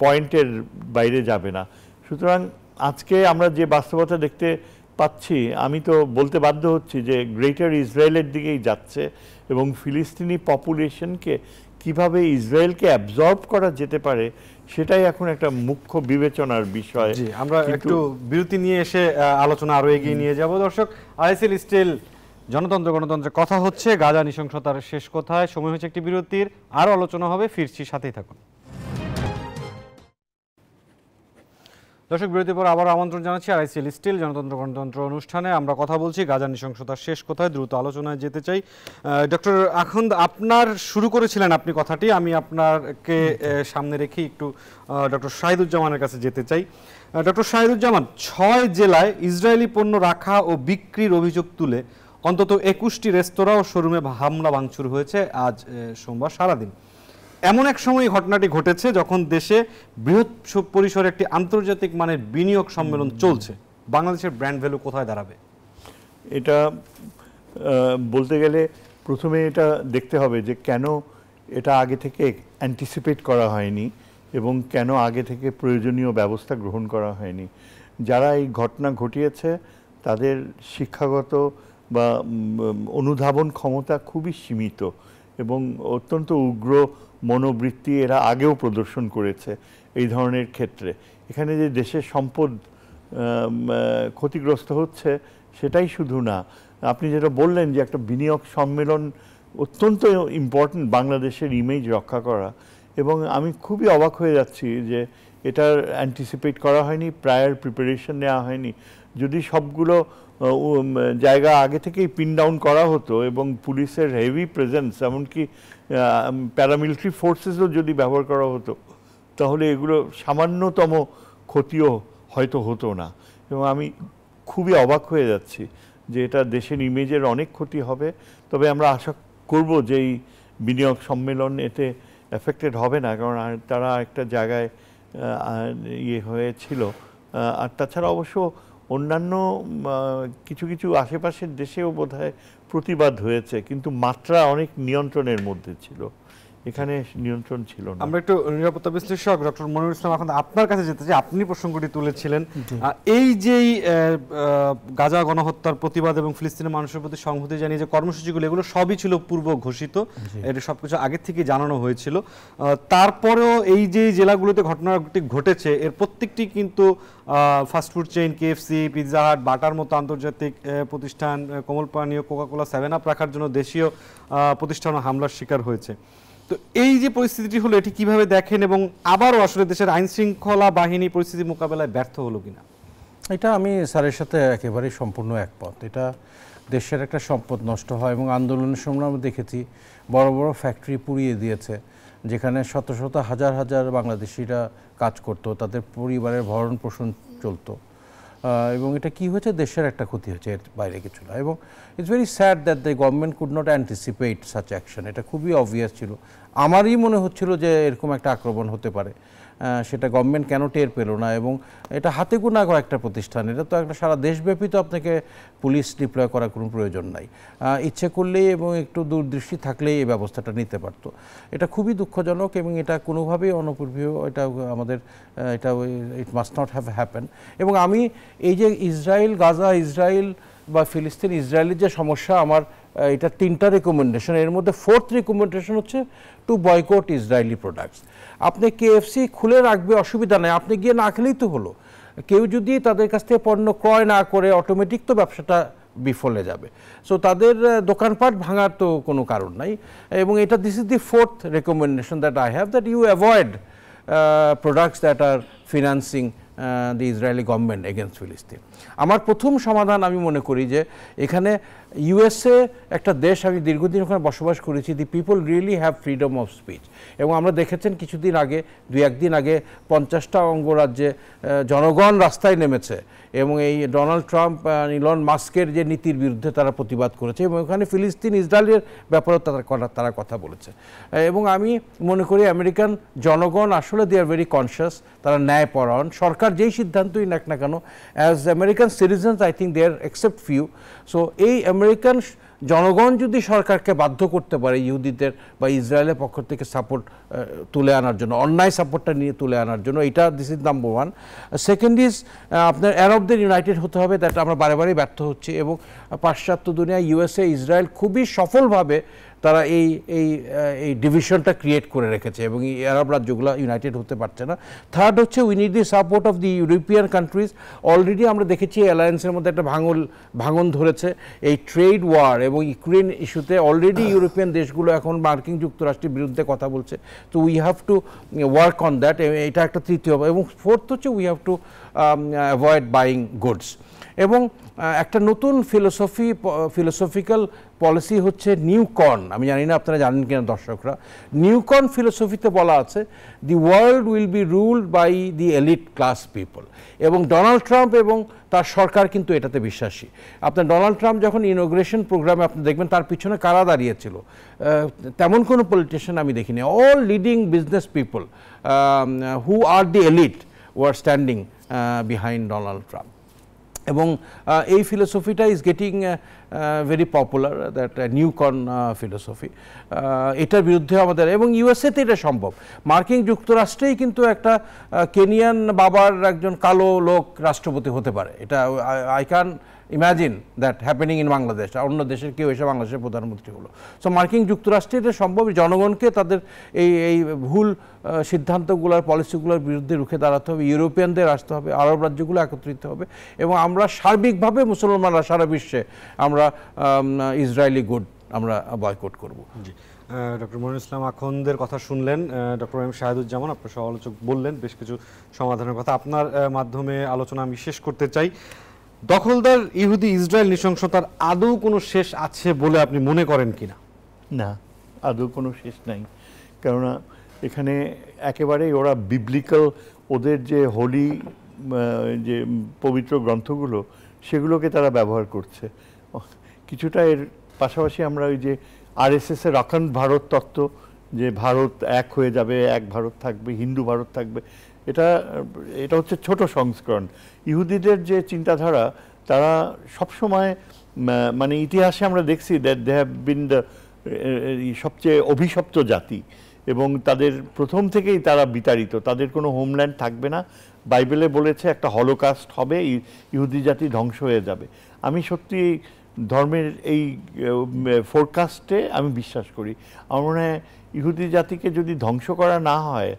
পয়েন্টের বাইরে যাবে না। সুতরাং আজকে আমরা যে বাস্তবতা দেখতে পাচ্ছি, আমি তো বলতে বাধ্য হচ্ছি যে গ্রেটার ইসরায়েলের দিকেই যাচ্ছে এবং ফিলিস্তিনি পপুলেশনকে কিভাবে ইসরায়েলকে অ্যাবজর্ব করা যেতে পারে সেটাই এখন একটা মুখ্য বিবেচনার বিষয়। আমরা একটু বিরতি নিয়ে এসে আলোচনা আরো এগিয়ে নিয়ে যাব। দর্শক, আইএসএল স্টিল গণতন্ত্রের কথা হচ্ছে, গাজা নৃশংসতার শেষ কোথায়। সময় হচ্ছে একটি বিরতির, আরো আলোচনা হবে, ফিরছি, সাথেই থাকুন। দর্শক, বিরতির পর আবার আমন্ত্রণ জানাচ্ছি আইএসএল স্টিল গণতন্ত্র অনুষ্ঠানে। আমরা কথা বলছি গাজা নৃশংসতার শেষ কোথায়, দ্রুত আলোচনায় যেতে চাই। ডক্টর আখন্দ, আপনার শুরু করেছিলেন আপনি কথাটি, আমি আপনাকে সামনে রেখে একটু ডক্টর শাহিদুজ্জামানের কাছে যেতে চাই। ডক্টর শাহিদুজ্জামান, 6 জেলায় ইসরায়েলি পণ্য রাখা ও বিক্রির অভিযোগ তুলে অন্তত 21টি রেস্তোরাঁ ও শোরুমে হামলা ভাঙচুর হয়েছে আজ সোমবার সারাদিন। এমন এক সময় ঘটনাটি ঘটেছে যখন দেশে বৃহৎ পরিসরে একটি আন্তর্জাতিক মানের বিনিয়োগ সম্মেলন চলছে। বাংলাদেশের ব্র্যান্ড ভ্যালু কোথায় দাঁড়াবে? এটা বলতে গেলে প্রথমে এটা দেখতে হবে যে কেন এটা আগে থেকে অ্যান্টিসিপেট করা হয়নি এবং কেন আগে থেকে প্রয়োজনীয় ব্যবস্থা গ্রহণ করা হয়নি। যারা এই ঘটনা ঘটিয়েছে তাদের শিক্ষাগত বা অনুধাবন ক্ষমতা খুবই সীমিত এবং অত্যন্ত উগ্র মনোবৃত্তি এরা আগেও প্রদর্শন করেছে এই ধরনের ক্ষেত্রে। এখানে যে দেশের সম্পদ ক্ষতিগ্রস্ত হচ্ছে সেটাই শুধু না, আপনি যেটা বললেন যে একটা বিনিয়োগ সম্মেলন অত্যন্ত ইম্পর্ট্যান্ট বাংলাদেশের ইমেজ রক্ষা করা, এবং আমি খুবই অবাক হয়ে যাচ্ছি যে এটার অ্যান্টিসিপেট করা হয়নি, প্রায়ার প্রিপারেশন নেওয়া হয়নি। যদি সবগুলো জায়গা আগে থেকেই পিন ডাউন করা হতো এবং পুলিশের হেভি প্রেজেন্স, এমনকি প্যারামিলিটারি ফোর্সেসও যদি ব্যবহার করা হতো, তাহলে এগুলো সামান্যতম ক্ষতিও হয়তো হতো না। এবং আমি খুবই অবাক হয়ে যাচ্ছি যে এটা দেশের ইমেজের অনেক ক্ষতি হবে। তবে আমরা আশা করব যে এই বিনিয়োগ সম্মেলন এতে এফেক্টেড হবে না, কারণ তারা একটা জায়গায় ইয়ে হয়েছিল। আর তাছাড়া অবশ্য অন্যান্য কিছু কিছু আশেপাশের দেশেও বোধহয় প্রতিবাদ হয়েছে, কিন্তু মাত্রা অনেক নিয়ন্ত্রণের মধ্যে ছিল, এখানে নিয়ন্ত্রণ ছিল না। আমরা একটু নিরাপত্তা বিশ্লেষক ডক্টর মনিরুল ইসলাম এখন আপনার কাছে যেতে চাই। আপনি প্রসঙ্গটি তুলেছিলেন, এই যেই গাজা গণহত্যার প্রতিবাদ এবং ফিলিস্তিনের মানুষের প্রতি সংহতি জানিয়ে যে কর্মসূচিগুলো, এগুলো সবই ছিল পূর্ব ঘোষিত, এটা সবকিছু আগের থেকে জানানো হয়েছিল। তারপরেও এই যে জেলাগুলোতে ঘটনাটি ঘটেছে এর প্রত্যেকটি কিন্তু fast food chain, KFC, Pizza Hut, butter মতো আন্তর্জাতিক প্রতিষ্ঠান, কোমল পানীয়, কোকাকোলা, 7 আপ রাখার জন্য দেশীয় প্রতিষ্ঠানও হামলার শিকার হয়েছে। তো এই যে পরিস্থিতিটি হলো, এটি কিভাবে দেখেন, এবং আবারও আসলে দেশের আইন শৃঙ্খলা বাহিনী পরিস্থিতি মোকাবেলায় ব্যর্থ হলো কিনা? এটা আমি স্যারের সাথে একেবারেই সম্পূর্ণ একমত। এটা দেশের একটা সম্পদ নষ্ট হয়, এবং আন্দোলনের সময় আমরা দেখেছি বড় বড় ফ্যাক্টরি পুড়িয়ে দিয়েছে, যেখানে শত শত হাজার হাজার বাংলাদেশিরা কাজ করতো, তাদের পরিবারের ভরণ পোষণ চলতো। এবং এটা কি হয়েছে, দেশের একটা ক্ষতি হয়েছে, এর বাইরে কিছু না। এবং it's very sad that the government could not anticipate such action. এটা খুবই অবভিয়াস ছিল, আমারই মনে হচ্ছিল যে এরকম একটা আক্রমণ হতে পারে, সেটা গভর্নমেন্ট কেন টের পেল না। এবং এটা হাতে গোনা কয়েকটা প্রতিষ্ঠান, এটা তো একটা সারা দেশব্যাপী, তো আপনাকে পুলিশ ডিপ্লয় করার কোনো প্রয়োজন নাই, ইচ্ছে করলেই এবং একটু দূরদৃষ্টি থাকলেই এই ব্যবস্থাটা নিতে পারতো। এটা খুবই দুঃখজনক, এবং এটা কোনোভাবেই অনপূর্বীয়, এটা আমাদের এটা it must not have happen. এবং আমি এই যে ইসরায়েল, গাজা, ইসরায়েল বা ফিলিস্তিন, ইসরায়েলের যে সমস্যা, আমার এটা 3টা রেকমেন্ডেশন, এর মধ্যে 4th রেকমেন্ডেশন হচ্ছে টু বয়কট ইসরায়েলি প্রোডাক্টস। আপনি কেএফসি খুলে রাখবে, অসুবিধা নেই, আপনি গিয়ে না খেলেই তো হলো। কেউ যদি তাদের কাছ থেকে পণ্য ক্রয় না করে, অটোমেটিক তো ব্যবসাটা বিফলে যাবে। সো তাদের দোকানপাট ভাঙার তো কোনো কারণ নাই। এবং এটা this is the 4th recommendation that I have, that you avoid products that are financing the Israeli government against ফিলিস্তিন। আমার প্রথম সমাধান আমি মনে করি যে এখানে ইউএসএ একটা দেশ, আমি দীর্ঘদিন ওখানে বসবাস করেছি, the people really have freedom of speech. এবং আমরা দেখেছেন কিছুদিন আগে, 2-1 দিন আগে 50টা অঙ্গরাজ্যে জনগণ রাস্তায় নেমেছে, এবং এই ডোনাল্ড ট্রাম্প, ইলন মাস্কের যে নীতির বিরুদ্ধে তারা প্রতিবাদ করেছে, এবং ওখানে ফিলিস্তিন, ইসরায়েলের ব্যাপারেও তারা কথা বলেছে। এবং আমি মনে করি আমেরিকান জনগণ আসলে দে আর ভেরি কনসিয়াস, তারা ন্যায়পরায়ণ। সরকার যেই সিদ্ধান্তই নেক না কেন, as American citizens I think they are except few. So এই আমেরিকান জনগণ যদি সরকারকে বাধ্য করতে পারে ইহুদিদের বা ইসরায়েলের পক্ষ থেকে সাপোর্ট তুলে আনার জন্য, অন্যায় সাপোর্টটা নিয়ে তুলে আনার জন্য, এটা this is number 1। Second is আপনার আরবদের ইউনাইটেড হতে হবে, দ্যাট আমরা বারে বারে ব্যর্থ হচ্ছি। এবং পাশ্চাত্য দুনিয়া, ইউএসএ, ইসরায়েল খুবই সফলভাবে তারা এই এই এই ডিভিশনটা ক্রিয়েট করে রেখেছে, এবং এই আরব রাজ্যগুলো ইউনাইটেড হতে পারছে না। থার্ড হচ্ছে we need the support of the European countries. Already আমরা দেখেছি অ্যালায়েন্সের মধ্যে একটা ভাঙন ধরেছে এই ট্রেড ওয়ার এবং ইউক্রেন ইস্যুতে। অলরেডি ইউরোপিয়ান দেশগুলো এখন মার্কিন যুক্তরাষ্ট্রের বিরুদ্ধে কথা বলছে। তো we have to work on that, এটা একটা তৃতীয়। এবং ফোর্থ হচ্ছে we have to avoid buying goods. এবং একটা নতুন ফিলোসফিক্যাল পলিসি হচ্ছে নিউকর্ন। আমি জানি না আপনারা জানেন কিনা দর্শকরা, নিউকর্ন ফিলোসফিতে বলা আছে the world will be ruled by the elite class people. এবং ডোনাল্ড ট্রাম্প এবং তার সরকার কিন্তু এটাতে বিশ্বাসী। আপনার ডোনাল্ড ট্রাম্প যখন ইনোগ্রেশন প্রোগ্রামে আপনি দেখবেন তার পিছনে কারা দাঁড়িয়েছিল, তেমন কোনো পলিটিশিয়ান আমি দেখিনি। All leading business people who are the elite are standing behind Donald Trump. এবং এই ফিলোসফিটা is getting very popular, that neocon philosophy. এটার বিরুদ্ধে আমাদের, এবং ইউএসএতে এটা সম্ভব। মার্কিন যুক্তরাষ্ট্রেই কিন্তু একটা কেনিয়ান বাবার একজন কালো লোক রাষ্ট্রপতি হতে পারে, এটা I can imagine that happening in Bangladesh, অন্য দেশের কেউ এসে বাংলাদেশের প্রধানমন্ত্রী হলো। সো মার্কিন যুক্তরাষ্ট্রে এটা সম্ভব, জনগণকে তাদের এই ভুল সিদ্ধান্তগুলোর পলিসিগুলোর বিরুদ্ধে রুখে দাঁড়াতে হবে, ইউরোপিয়ানদের আসতে হবে, আরব রাজ্যগুলো একত্রিত হবে, এবং আমরা সার্বিকভাবে মুসলমানরা সারা বিশ্বে আমরা ইসরায়েলি গুড আমরা বয়কট করব। ডক্টর মনিরুল ইসলাম আখন্দের কথা শুনলেন, ডক্টর এম শাহেদুজ্জামান আপনার সমালোচক বললেন বেশ কিছু সমাধানের কথা। আপনার মাধ্যমে আলোচনা আমি শেষ করতে চাই। দখলদার ইহুদি ইসরায়েল নৃশংসতার আদৌ কোনো শেষ আছে বলে আপনি মনে করেন কিনা? না, আদৌ কোনো শেষ নাই, কেননা এখানে একেবারেই ওরা বিবলিক্যাল, ওদের যে হোলি যে পবিত্র গ্রন্থগুলো সেগুলোকে তারা ব্যবহার করছে কিছুটা। এর পাশাপাশি আমরা ওই যে আরএসএসের অখণ্ড ভারত তত্ত্ব, যে ভারত এক হয়ে যাবে, এক ভারত থাকবে, হিন্দু ভারত থাকবে, এটা হচ্ছে ছোট সংস্করণ। ইহুদিদের যে চিন্তাধারা, তারা সবসময় মানে ইতিহাসে আমরা দেখছি that they have been the সবচেয়ে অভিশপ্ত জাতি, এবং তাদের প্রথম থেকেই তারা বিতাড়িত, তাদের কোনো হোমল্যান্ড থাকবে না। বাইবেলে বলেছে একটা হলোকাস্ট হবে, ইহুদি জাতি ধ্বংস হয়ে যাবে। আমি সত্যি ধর্মের এই ফোরকাস্টে আমি বিশ্বাস করি। আমার মনে হয় ইহুদি জাতিকে যদি ধ্বংস করা না হয়,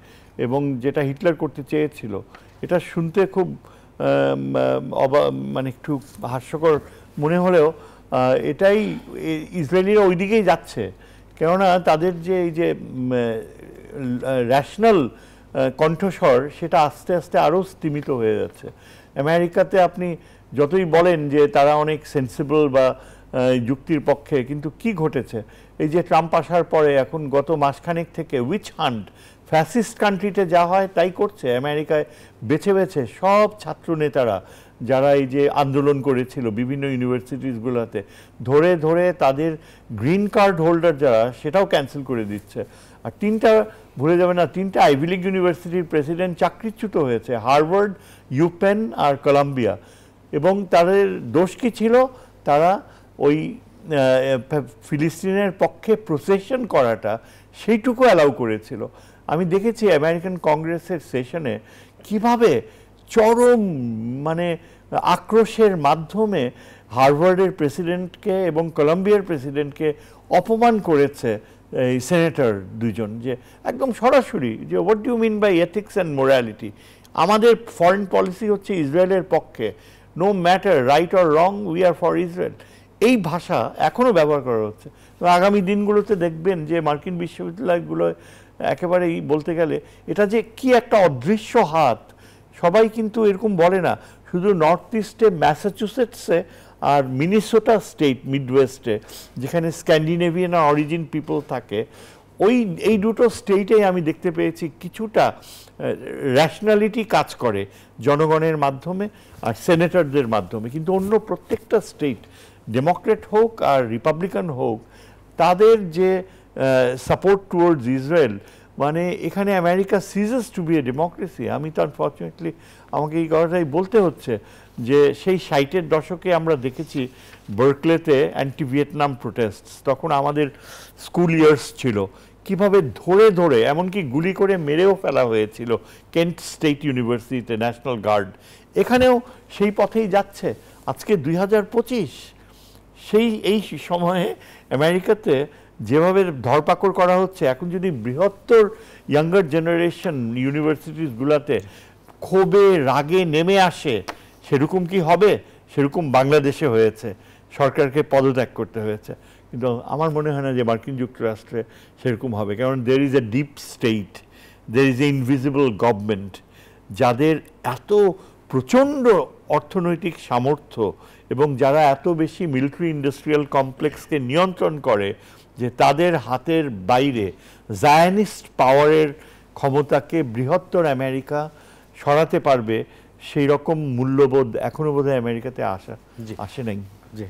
এবং যেটা হিটলার করতে চেয়েছিল, এটা শুনতে খুব মানে একটু হাস্যকর মনে হলেও এটাই ইসরায়েলিরা ওই দিকেই যাচ্ছে। কেননা তাদের যে এই যে র্যাশনাল কণ্ঠস্বর, সেটা আস্তে আস্তে আরও স্তিমিত হয়ে যাচ্ছে। আমেরিকাতে আপনি যতই বলেন যে তারা অনেক সেন্সিবল বা যুক্তির পক্ষে, কিন্তু কি ঘটেছে এই যে ট্রাম্প আসার পরে, এখন গত মাসখানেক থেকে উইচ হান্ট, ফ্যাসিস্ট কান্ট্রিতে যা হয় তাই করছে। আমেরিকায় বেছে বেছে সব ছাত্র নেতারা যারা এই যে আন্দোলন করেছিল বিভিন্ন ইউনিভার্সিটিসগুলোতে, ধরে ধরে তাদের গ্রিন কার্ড হোল্ডার যারা, সেটাও ক্যান্সেল করে দিচ্ছে। আর ভুলে যাবে না, 3টা আইভি লিগ ইউনিভার্সিটির প্রেসিডেন্ট চাকরিচ্যুত হয়েছে, হার্ভার্ড, ইউপেন আর কলাম্বিয়া। এবং তাদের দোষ কি ছিল? তারা ওই ফিলিস্তিনের পক্ষে প্রসেশন করাটা সেইটুকু অ্যালাউ করেছিল। আমি দেখেছি আমেরিকান কংগ্রেসের সেশনে কিভাবে চরম মানে আক্রোশের মাধ্যমে হার্ভার্ডের প্রেসিডেন্টকে এবং কলম্বিয়ার প্রেসিডেন্টকে অপমান করেছে এই সেনেটর দুজন, যে একদম সরাসরি যে what do you mean by ethics and morality. আমাদের ফরেন পলিসি হচ্ছে ইসরায়েলের পক্ষে, no matter right or wrong, we are for Israel. এই ভাষা এখনও ব্যবহার করা হচ্ছে। তো আগামী দিনগুলোতে দেখবেন যে মার্কিন বিশ্ববিদ্যালয়গুলো একেবারেই বলতে গেলে এটা যে কি একটা অদৃশ্য হাত, সবাই কিন্তু এরকম বলে না। শুধু নর্থ ইস্টে ম্যাসাচুসেটসে আর মিনেসোটা স্টেট মিডওয়েস্টে, যেখানে স্ক্যান্ডিনেভিয়ান অরিজিন পিপল থাকে, এই দুটো স্টেটেই আমি দেখতে পেয়েছি কিছুটা র্যাশনালিটি কাজ করে জনগণের মাধ্যমে আর সেনেটরদের মাধ্যমে। কিন্তু অন্য প্রত্যেকটা স্টেট, ডেমোক্রেট হোক আর রিপাবলিকান হোক, তাদের যে সাপোর্ট টুয়ার্ডস ইসরায়েল, মানে এখানে America ceases to be a democracy. আমি তো আনফর্চুনেটলি আমাকে এই কথাটাই বলতে হচ্ছে যে সেই 60-এর দশকে আমরা দেখেছি বার্কলেতে অ্যান্টি ভিয়েতনাম প্রোটেস্ট, তখন আমাদের স্কুল ইয়ার্স ছিল, কিভাবে ধরে ধরে এমনকি গুলি করে মেরেও ফেলা হয়েছিল কেন্ট স্টেট ইউনিভার্সিটিতে ন্যাশনাল গার্ড। এখানেও সেই পথেই যাচ্ছে। আজকে 2025, এই সময়ে আমেরিকাতে যেভাবে ধরপাকড় করা হচ্ছে, এখন যদি বৃহত্তর ইয়াঙ্গার জেনারেশন ইউনিভার্সিটিসগুলোতে ক্ষোভে রাগে নেমে আসে, সেরকম কি হবে? সেরকম বাংলাদেশে হয়েছে, সরকারকে পদত্যাগ করতে হয়েছে। কিন্তু আমার মনে হয় না যে মার্কিন যুক্তরাষ্ট্রে সেরকম হবে, কারণ there is a deep state, there is a invisible government, যাদের এত প্রচণ্ড অর্থনৈতিক সামর্থ্য এবং যারা এত বেশি মিলিটারি ইন্ডাস্ট্রিয়াল কমপ্লেক্সকে নিয়ন্ত্রণ করে যে তাদের হাতের বাইরে জায়নিস্ট পাওয়ারের ক্ষমতাকে বৃহত্তর আমেরিকা সরাতে পারবে, সেই রকম মূল্যবোধ এখনো বোধহয় আমেরিকাতে আসে নাই। জি,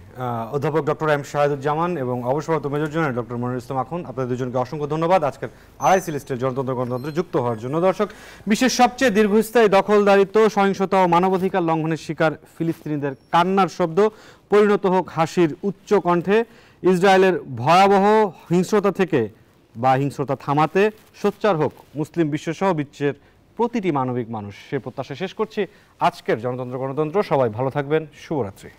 অধ্যাপক ডক্টর এম শাহেদুজ্জামান এবং অবসরপ্রাপ্ত মেজর জেনারেল ডক্টর মনিরুল ইসলাম আখন্দ, আপনাদের দুজনকে অসংখ্য ধন্যবাদ আজকের আড়াইসি লিস্টের জনতন্ত্র গণতন্ত্রে যুক্ত হওয়ার জন্য। দর্শক, বিশ্বের সবচেয়ে দীর্ঘস্থায়ী দখলদারিত্ব, সহিংসতা ও মানবাধিকার লঙ্ঘনের শিকার ফিলিস্তিনিদের কান্নার শব্দ পরিণত হোক হাসির উচ্চ কণ্ঠে। ইসরায়েলের ভয়াবহ হিংস্রতা থেকে বা হিংস্রতা থামাতে সোচ্চার হোক মুসলিম বিশ্বসহ বিশ্বের প্রতিটি মানবিক মানুষ, সে প্রত্যাশা শেষ করছি আজকের জনতন্ত্র গণতন্ত্র। সবাই ভালো থাকবেন, শুভরাত্রি।